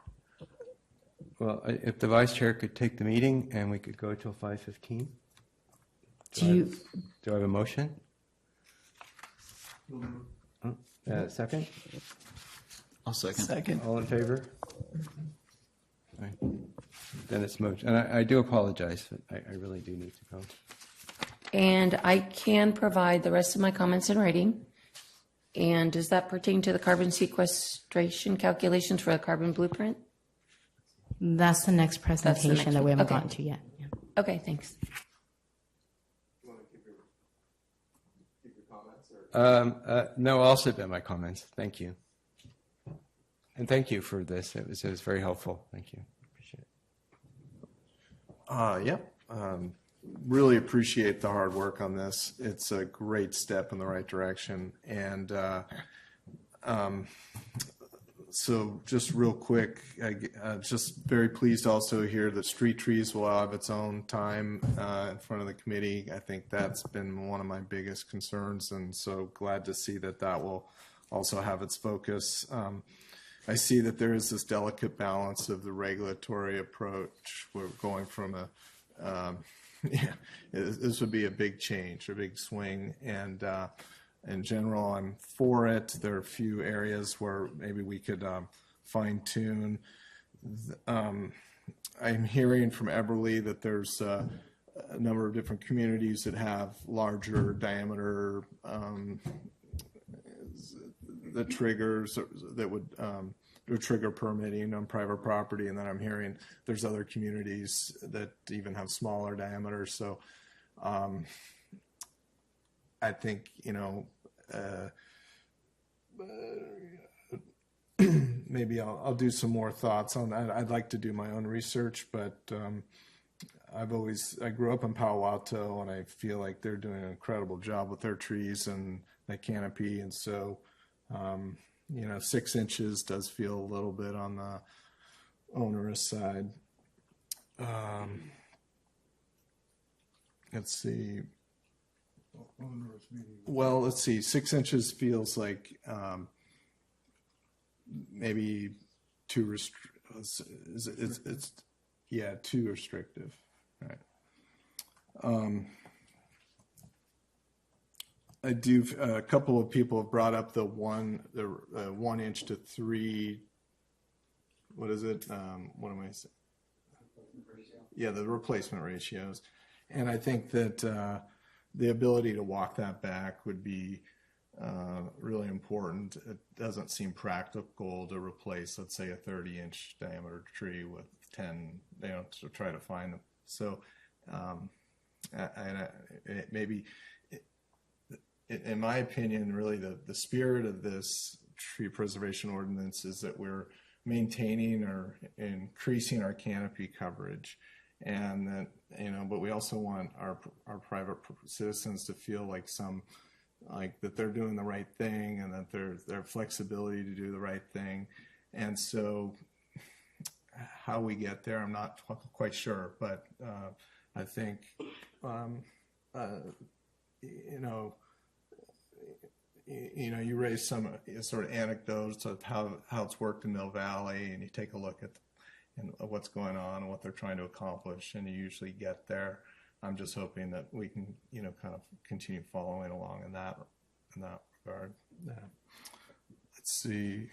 Well, if the vice chair could take the meeting and we could go till 5:15. Do I have a motion? Second? I'll second. Second. All in favor? All right. Then it's moved. And I do apologize. I really do need to go. And I can provide the rest of my comments in writing. And does that pertain to the carbon sequestration calculations for the carbon blueprint? That's the next presentation that we haven't okay. gotten to yet. Yeah. Okay, thanks. No, I'll submit my comments. Thank you. And thank you for this. It was very helpful. Thank you. Appreciate it. Yep. Really appreciate the hard work on this. It's a great step in the right direction. And So just real quick, just very pleased also to hear that street trees will have its own time in front of the committee. I think that's been one of my biggest concerns, and so glad to see that that will also have its focus. I see that there is this delicate balance of the regulatory approach. We're going from this would be a big change, a big swing, and in general, I'm for it. There are a few areas where maybe we could fine tune. I'm hearing from Eberly that there's a number of different communities that have larger diameter the triggers that would trigger permitting on private property, and then I'm hearing there's other communities that even have smaller diameters. So I think, maybe I'll do some more thoughts on that. I'd like to do my own research, but I grew up in Palo Alto, and I feel like they're doing an incredible job with their trees and the canopy, and so 6 inches does feel a little bit on the onerous side. Let's see. Well, let's see. 6 inches feels like maybe too too restrictive. Right. I do. A couple of people have brought up the 1 inch to 3. What is it? What am I saying? Yeah, the replacement ratios, and I think that the ability to walk that back would be really important. It doesn't seem practical to replace, let's say, a 30-inch diameter tree with 10. To try to find them. So, maybe. In my opinion, really the spirit of this tree preservation ordinance is that we're maintaining or increasing our canopy coverage, and that but we also want our private citizens to feel like that they're doing the right thing, and that their flexibility to do the right thing. And so how we get there, I'm not quite sure, but I think you raise some sort of anecdotes of how it's worked in Mill Valley, and you take a look at what's going on and what they're trying to accomplish, and you usually get there. I'm just hoping that we can, kind of continue following along in that regard. Yeah. Let's see.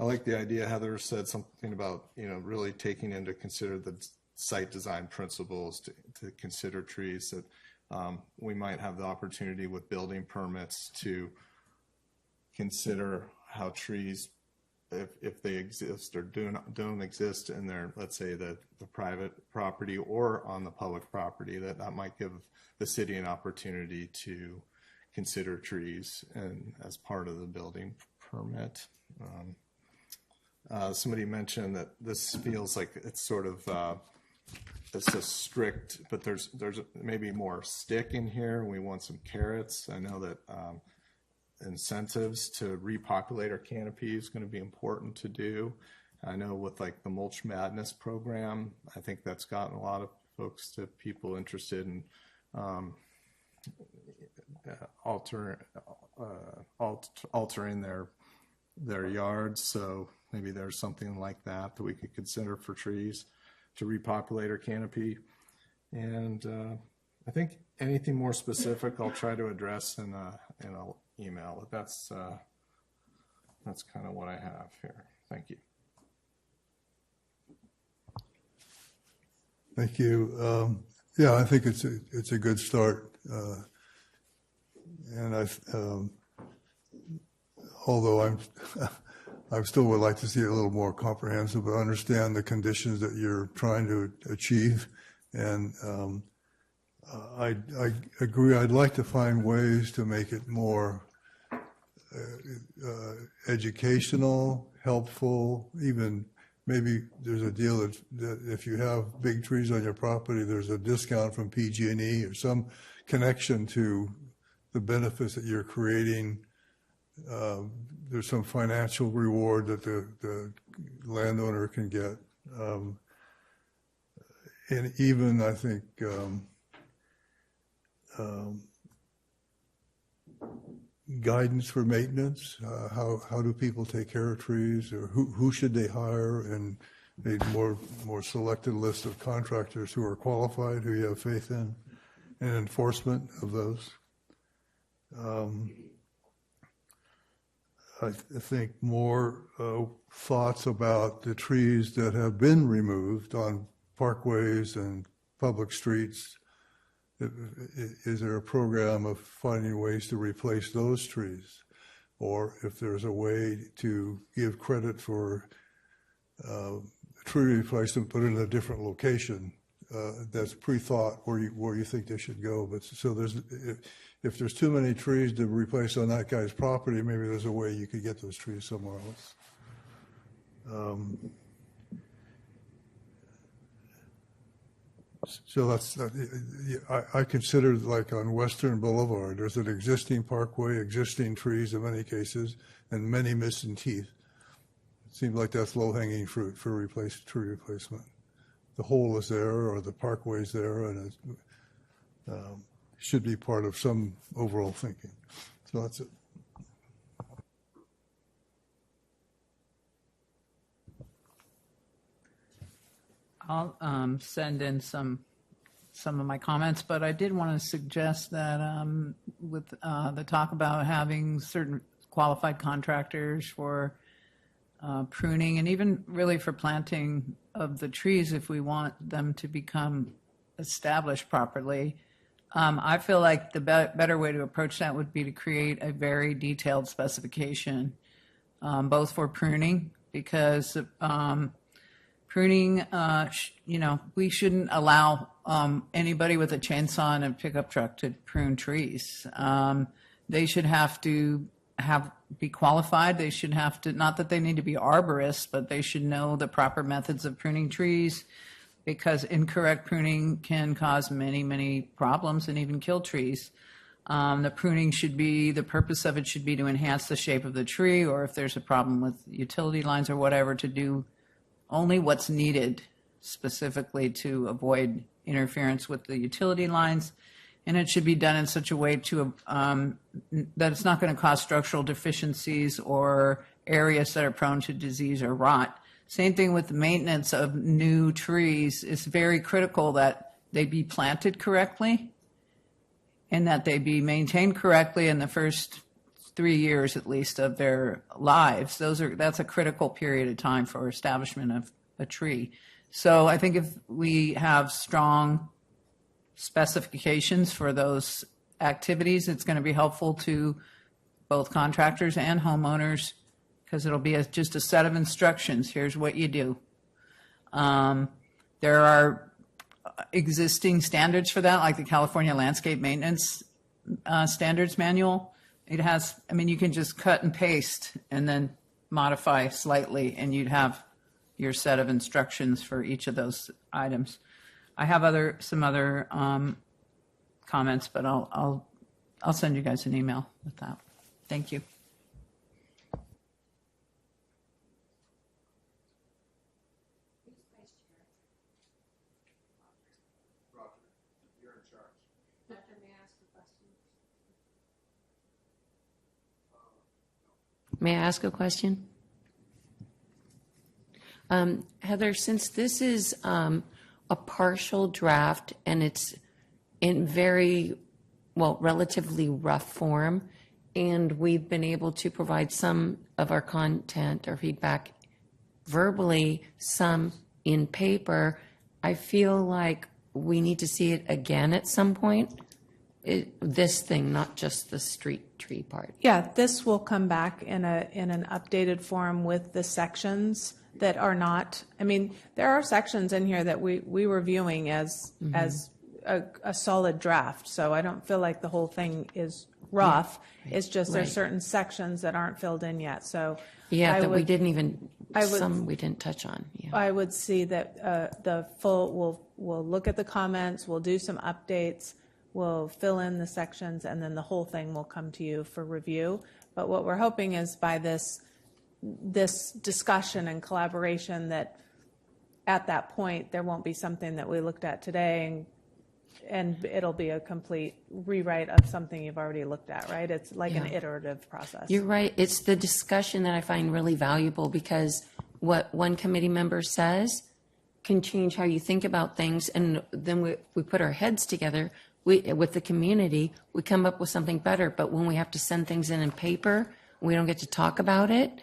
I like the idea Heather said something about, really taking into consider the site design principles to consider trees, that we might have the opportunity with building permits to consider how trees, if they exist or don't exist in their, let's say, the private property or on the public property, that might give the city an opportunity to consider trees and as part of the building permit. Somebody mentioned that this feels like it's sort of it's a strict, but there's maybe more stick in here. We want some carrots. I know that incentives to repopulate our canopy is going to be important to do. I know with like the Mulch Madness program, I think that's gotten a lot of people interested in altering their yards. So maybe there's something like that we could consider for trees to repopulate our canopy. And I think anything more specific I'll try to address in an email. But that's kind of what I have here. Thank you. Thank you. Yeah, I think it's a good start. And although I still would like to see it a little more comprehensive, but understand the conditions that you're trying to achieve. And I agree. I'd like to find ways to make it more educational, helpful. Even maybe there's a deal that if you have big trees on your property, there's a discount from PG&E or some connection to the benefits that you're creating. There's some financial reward that the landowner can get. And even, I think, guidance for maintenance. How do people take care of trees, or who should they hire, and a more selected list of contractors who are qualified, who you have faith in, and enforcement of those. I think more thoughts about the trees that have been removed on parkways and public streets. Is there a program of finding ways to replace those trees? Or if there's a way to give credit for tree replacement, but in a different location, that's pre-thought where you think they should go. But so if there's too many trees to replace on that guy's property, maybe there's a way you could get those trees somewhere else. So I consider, like on Western Boulevard, there's an existing parkway, existing trees in many cases, and many missing teeth. It seems like that's low-hanging fruit for tree replacement. The hole is there, or the parkway is there, and it should be part of some overall thinking. So that's it. I'll send in some of my comments, but I did want to suggest that with the talk about having certain qualified contractors for pruning and even really for planting of the trees, if we want them to become established properly, I feel like the better way to approach that would be to create a very detailed specification, both for pruning, because pruning, we shouldn't allow anybody with a chainsaw and a pickup truck to prune trees. They should have to be qualified. They should have to, not that they need to be arborists, but they should know the proper methods of pruning trees, because incorrect pruning can cause many, many problems and even kill trees. The pruning the purpose of it should be to enhance the shape of the tree, or if there's a problem with utility lines or whatever, to do only what's needed specifically to avoid interference with the utility lines. And it should be done in such a way that it's not going to cause structural deficiencies or areas that are prone to disease or rot. Same thing with the maintenance of new trees. It's very critical that they be planted correctly and that they be maintained correctly in the first 3 years at least of their lives. That's a critical period of time for establishment of a tree. So I think if we have strong specifications for those activities, it's going to be helpful to both contractors and homeowners, because it'll be just a set of instructions. Here's what you do. There are existing standards for that, like the California Landscape Maintenance Standards Manual. It has, you can just cut and paste and then modify slightly, and you'd have your set of instructions for each of those items. I have some other comments, but I'll send you guys an email with that. Thank you. May I ask a question? Heather, since this is a partial draft and it's in relatively rough form, and we've been able to provide some of our content or feedback verbally, some in paper, I feel like we need to see it again at some point. This thing, not just the street tree part. Yeah, this will come back in an updated form with the sections that are not. There are sections in here that we were viewing as a solid draft. So I don't feel like the whole thing is rough. Yeah, right. It's just there's certain sections that aren't filled in yet. So we didn't touch on. Yeah. I would see that the full. We'll look at the comments. We'll do some updates. we'll fill in the sections, and then the whole thing will come to you for review. But what we're hoping is by this discussion and collaboration that at that point, there won't be something that we looked at today and it'll be a complete rewrite of something you've already looked at, right? It's like an iterative process. You're right. It's the discussion that I find really valuable, because what one committee member says can change how you think about things. And then we put our heads together with the community, we come up with something better. But when we have to send things in paper, we don't get to talk about it.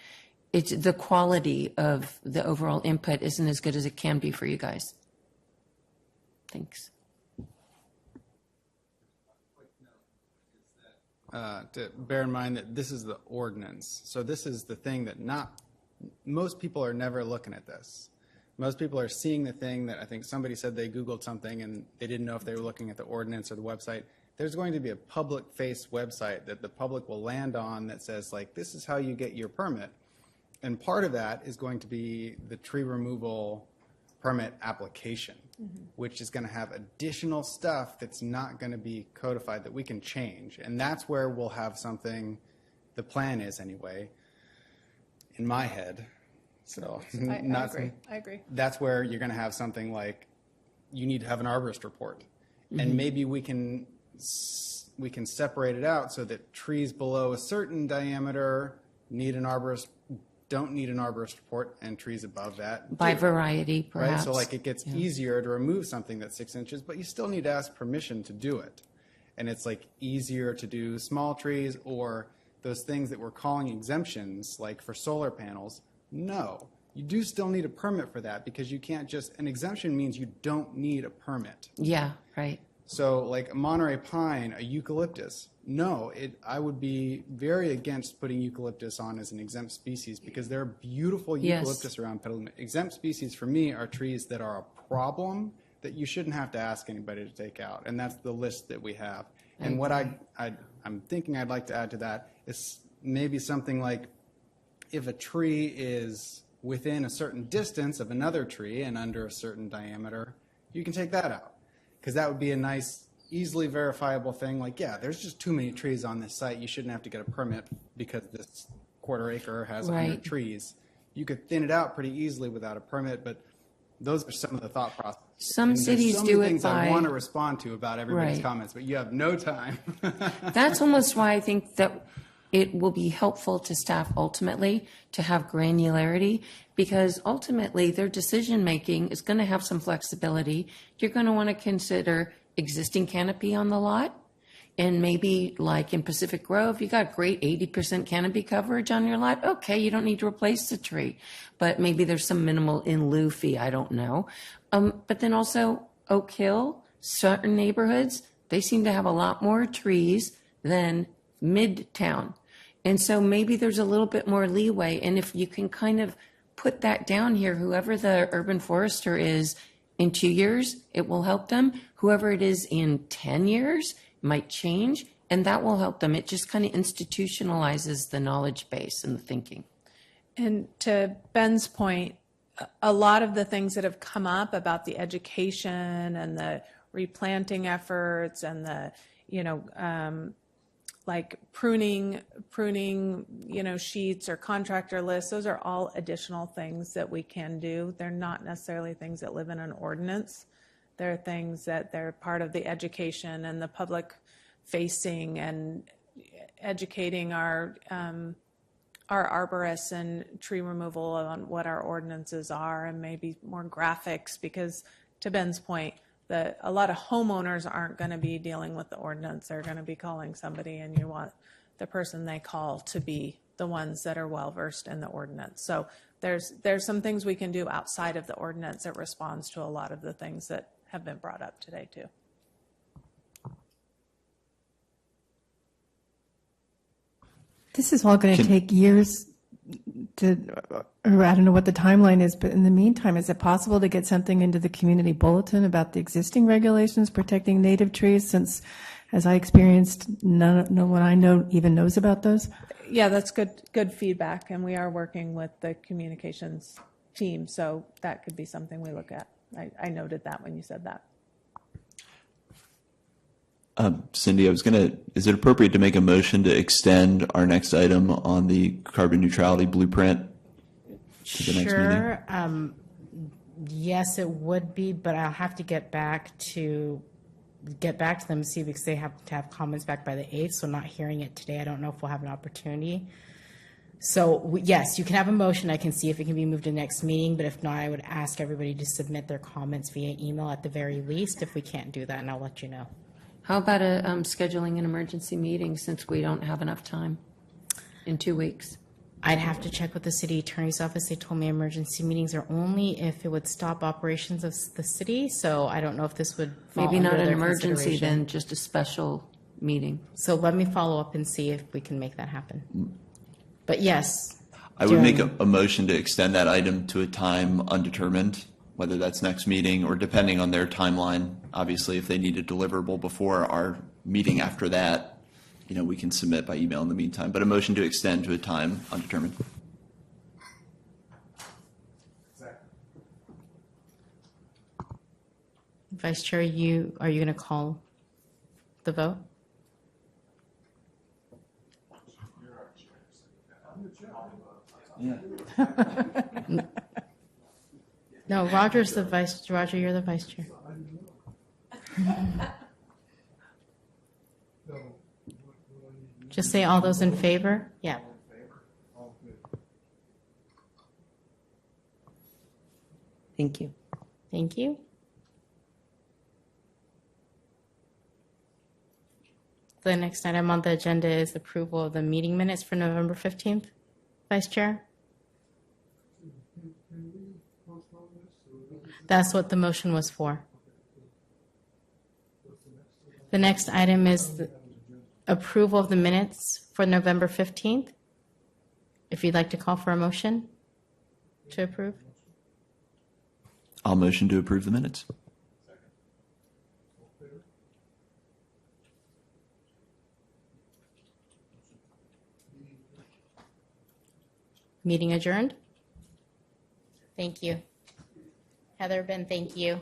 It's the quality of the overall input isn't as good as it can be for you guys. Thanks. To bear in mind that this is the ordinance. So this is the thing that most people are never looking at this. Most people are seeing the thing that I think somebody said they Googled something and they didn't know if they were looking at the ordinance or the website. There's going to be a public-faced website that the public will land on that says, like, this is how you get your permit. And part of that is going to be the tree removal permit application, which is going to have additional stuff that's not going to be codified that we can change. And that's where we'll have something, the plan is anyway, in my head. So I agree. That's where you're going to have something like, you need to have an arborist report. And maybe we can separate it out so that trees below a certain diameter don't need an arborist report, and trees above that By do. variety, perhaps. Right? So like it gets easier to remove something that's 6 inches, but you still need to ask permission to do it. And it's like easier to do small trees or those things that we're calling exemptions, like for solar panels. No, you do still need a permit for that, because you can't an exemption means you don't need a permit. Yeah, right. So like a Monterey pine, a eucalyptus, no, I would be very against putting eucalyptus on as an exempt species, because there are beautiful eucalyptus around Petaluma. Exempt species for me are trees that are a problem that you shouldn't have to ask anybody to take out. And that's the list that we have. And what I'm thinking I'd like to add to that is maybe something like, if a tree is within a certain distance of another tree and under a certain diameter, you can take that out. Because that would be a nice, easily verifiable thing. Like, yeah, there's just too many trees on this site. You shouldn't have to get a permit because this quarter acre has 100 trees. You could thin it out pretty easily without a permit, but those are some of the thought process. Some cities do it things by... I want to respond to about everybody's comments, but you have no time. That's almost why I think that it will be helpful to staff ultimately to have granularity, because ultimately their decision making is going to have some flexibility. You're going to want to consider existing canopy on the lot. And maybe like in Pacific Grove, you got great 80% canopy coverage on your lot. Okay, you don't need to replace the tree, but maybe there's some minimal in lieu fee. I don't know. But then also Oak Hill, certain neighborhoods, they seem to have a lot more trees than Midtown. And so maybe there's a little bit more leeway. And if you can kind of put that down here, whoever the urban forester is in 2 years, it will help them. Whoever it is in 10 years might change, and that will help them. It just kind of institutionalizes the knowledge base and the thinking. And to Ben's point, a lot of the things that have come up about the education and the replanting efforts and the, like pruning, sheets or contractor lists, those are all additional things that we can do. They're not necessarily things that live in an ordinance. They're things that they're part of the education and the public facing and educating our arborists and tree removal on what our ordinances are, and maybe more graphics, because to Ben's point, a lot of homeowners aren't going to be dealing with the ordinance. They're going to be calling somebody, and you want the person they call to be the ones that are well versed in the ordinance. So there's some things we can do outside of the ordinance that responds to a lot of the things that have been brought up today too. This is all going to take years or I don't know what the timeline is, but in the meantime, is it possible to get something into the community bulletin about the existing regulations protecting native trees, since, as I experienced, no one I know even knows about those? Yeah, that's good feedback, and we are working with the communications team, so that could be something we look at. I noted that when you said that. Cindy, is it appropriate to make a motion to extend our next item on the carbon neutrality blueprint to the next meeting? Sure. Yes, it would be, but I'll have to get back to them, see, because they have to have comments back by the 8th, so not hearing it today, I don't know if we'll have an opportunity. So yes, you can have a motion. I can see if it can be moved to the next meeting, but if not, I would ask everybody to submit their comments via email at the very least if we can't do that, and I'll let you know. How about scheduling an emergency meeting since we don't have enough time in 2 weeks? I'd have to check with the city attorney's office. They told me emergency meetings are only if it would stop operations of the city, so I don't know if this would fall Maybe not under an their emergency, consideration. then just a special meeting. So let me follow up and see if we can make that happen. But yes. I would make a motion to extend that item to a time undetermined, whether that's next meeting or depending on their timeline. Obviously, if they need a deliverable before our meeting after that, we can submit by email in the meantime. But a motion to extend to a time undetermined. Vice Chair, are you going to call the vote? No, Roger's the vice. Roger, you're the vice chair. Just say all those in favor. Yeah. Thank you. Thank you. The next item on the agenda is approval of the meeting minutes for November 15th. Vice Chair? That's what the motion was for. The next item is the approval of the minutes for November 15th. If you'd like to call for a motion to approve. I'll motion to approve the minutes. Meeting adjourned. Thank you. Heather, Ben, thank you.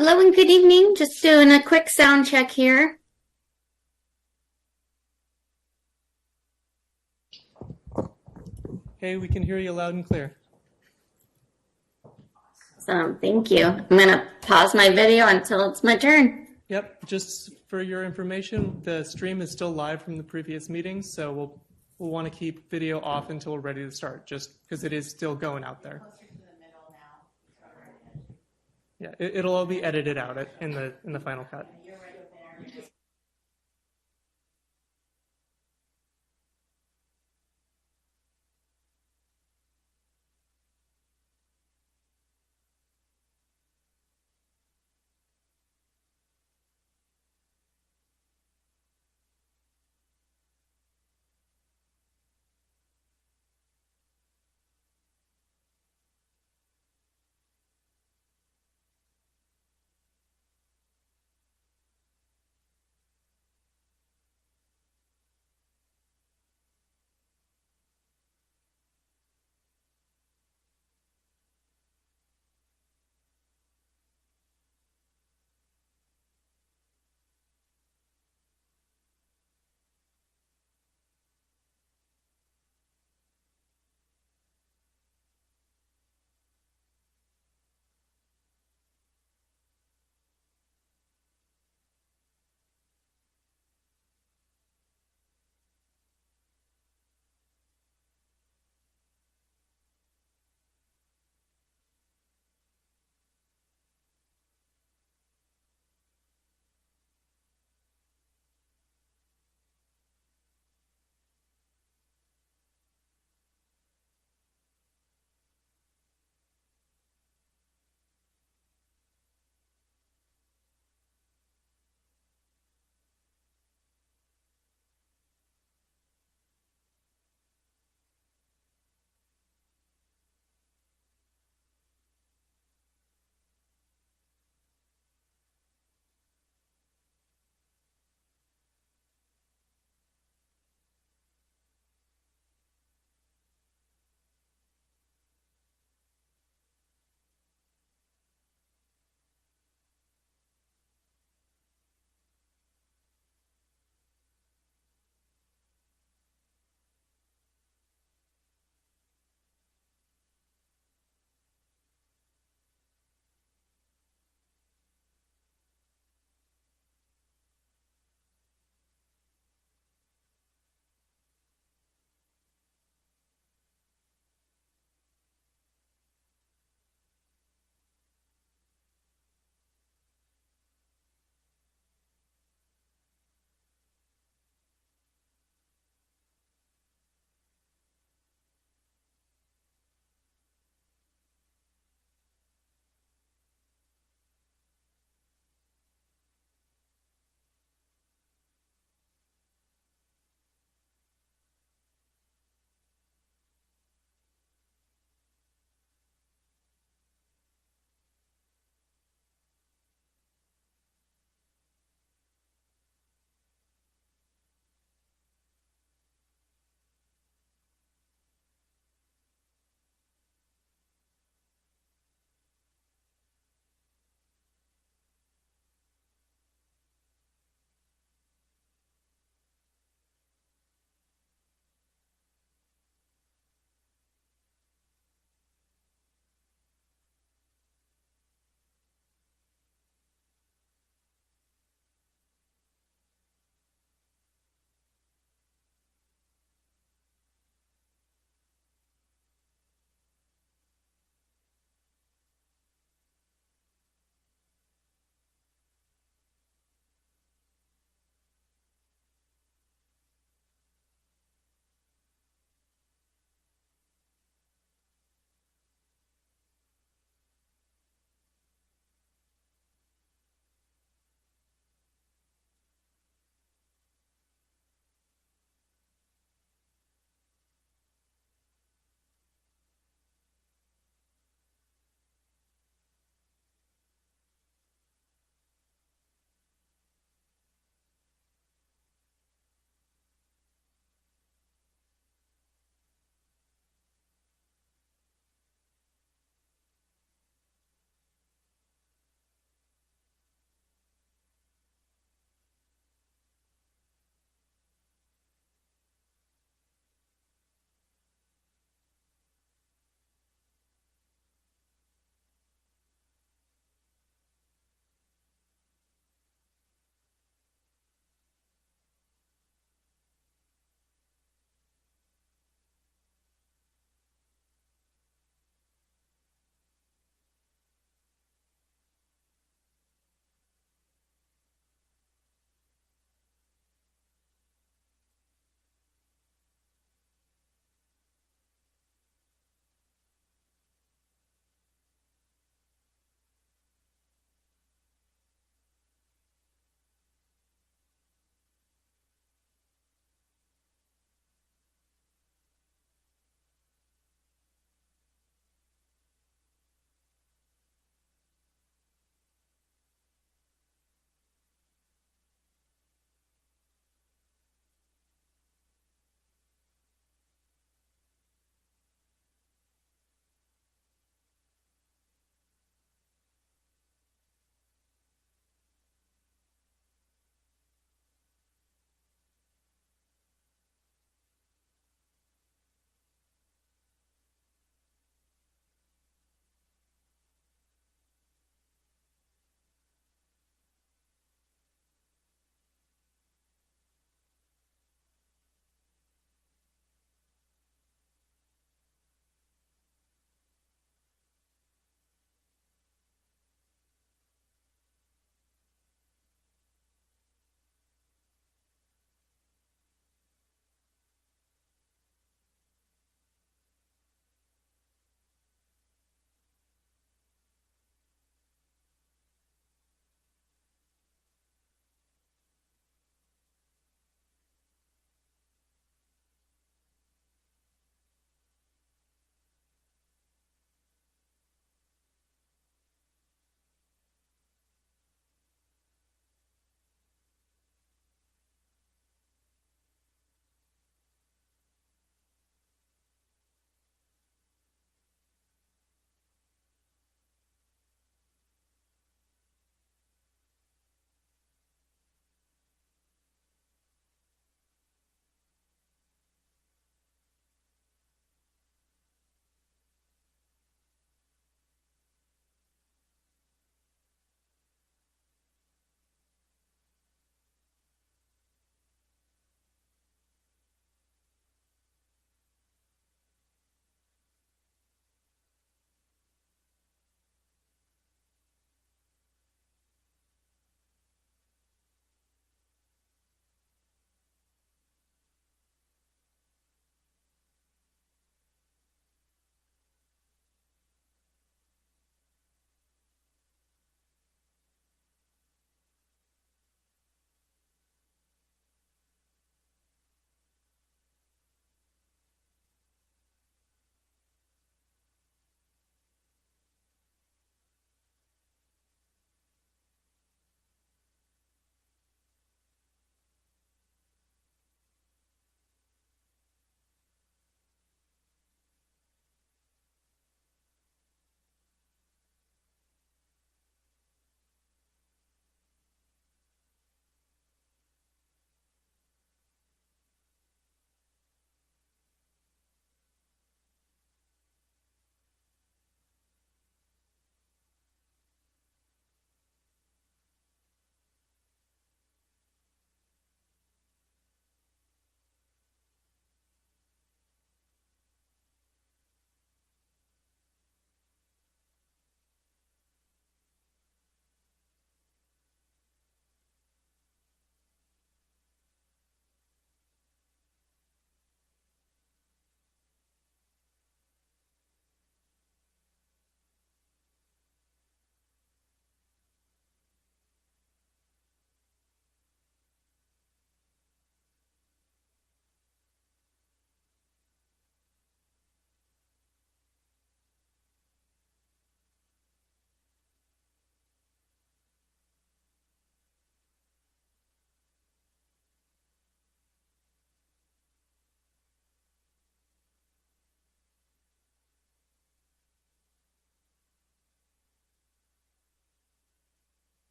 Hello and good evening. Just doing a quick sound check here. Okay, we can hear you loud and clear. Thank you. I'm going to pause my video until it's my turn. Yep, just for your information, the stream is still live from the previous meeting, so we'll want to keep video off until we're ready to start, just because it is still going out there. Yeah, it'll all be edited out in the final cut.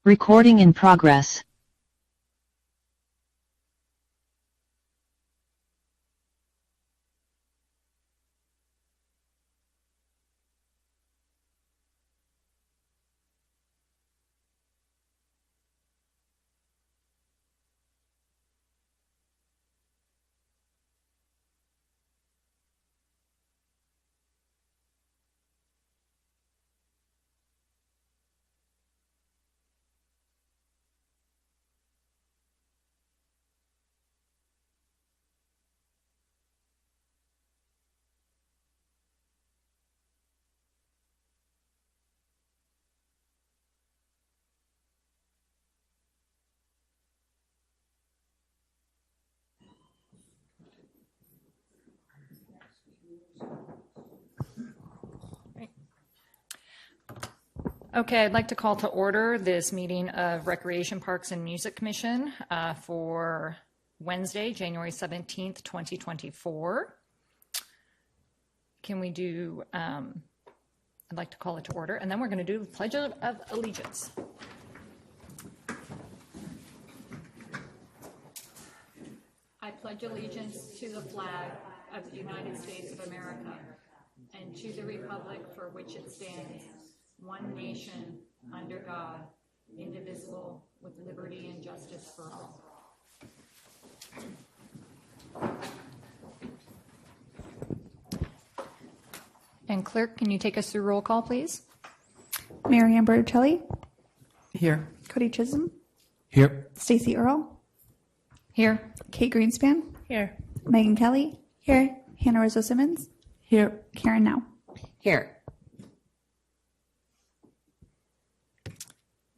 Recording in progress. Okay, I'd like to call to order this meeting of Recreation, Parks, and Music Commission for Wednesday, January 17th, 2024. Can we do, I'd like to call it to order, and then we're going to do the Pledge of Allegiance. I pledge allegiance to the flag of the United States of America and to the republic for which it stands, one nation, under God, indivisible, with liberty and justice for all. And clerk, can you take us through roll call, please? Mary Ann Berticelli. Here. Cody Chisholm. Here. Stacey Earl. Here. Kate Greenspan. Here. Megan Kelly. Here. Hannah Rizzo Simmons. Here. Karen Now. Here.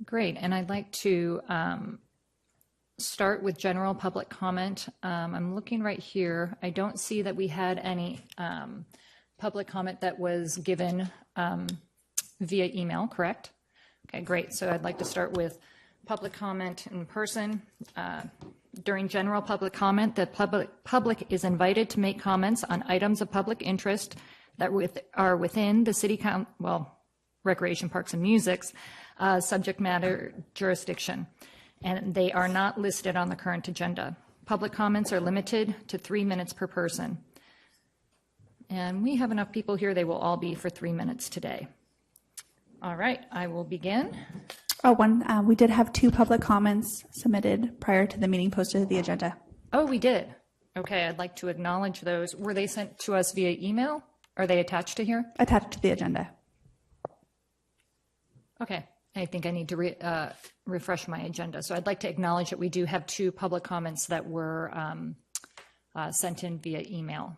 Great, and I'd like to start with general public comment. I'm looking right here. I don't see that we had any public comment that was given via email, correct? Okay, great. So I'd like to start with public comment in person. During general public comment, the public is invited to make comments on items of public interest that are within the city council, well, Recreation, Parks, and Music's subject matter jurisdiction, and they are not listed on the current agenda. Public comments are limited to 3 minutes per person. And we have enough people here, they will all be for 3 minutes today. All right, I will begin. We did have 2 public comments submitted prior to the meeting posted to the agenda. Oh, we did. Okay, I'd like to acknowledge those. Were they sent to us via email? Are they attached to here? Attached to the agenda. Okay, I think I need to refresh my agenda. So I'd like to acknowledge that we do have 2 public comments that were sent in via email.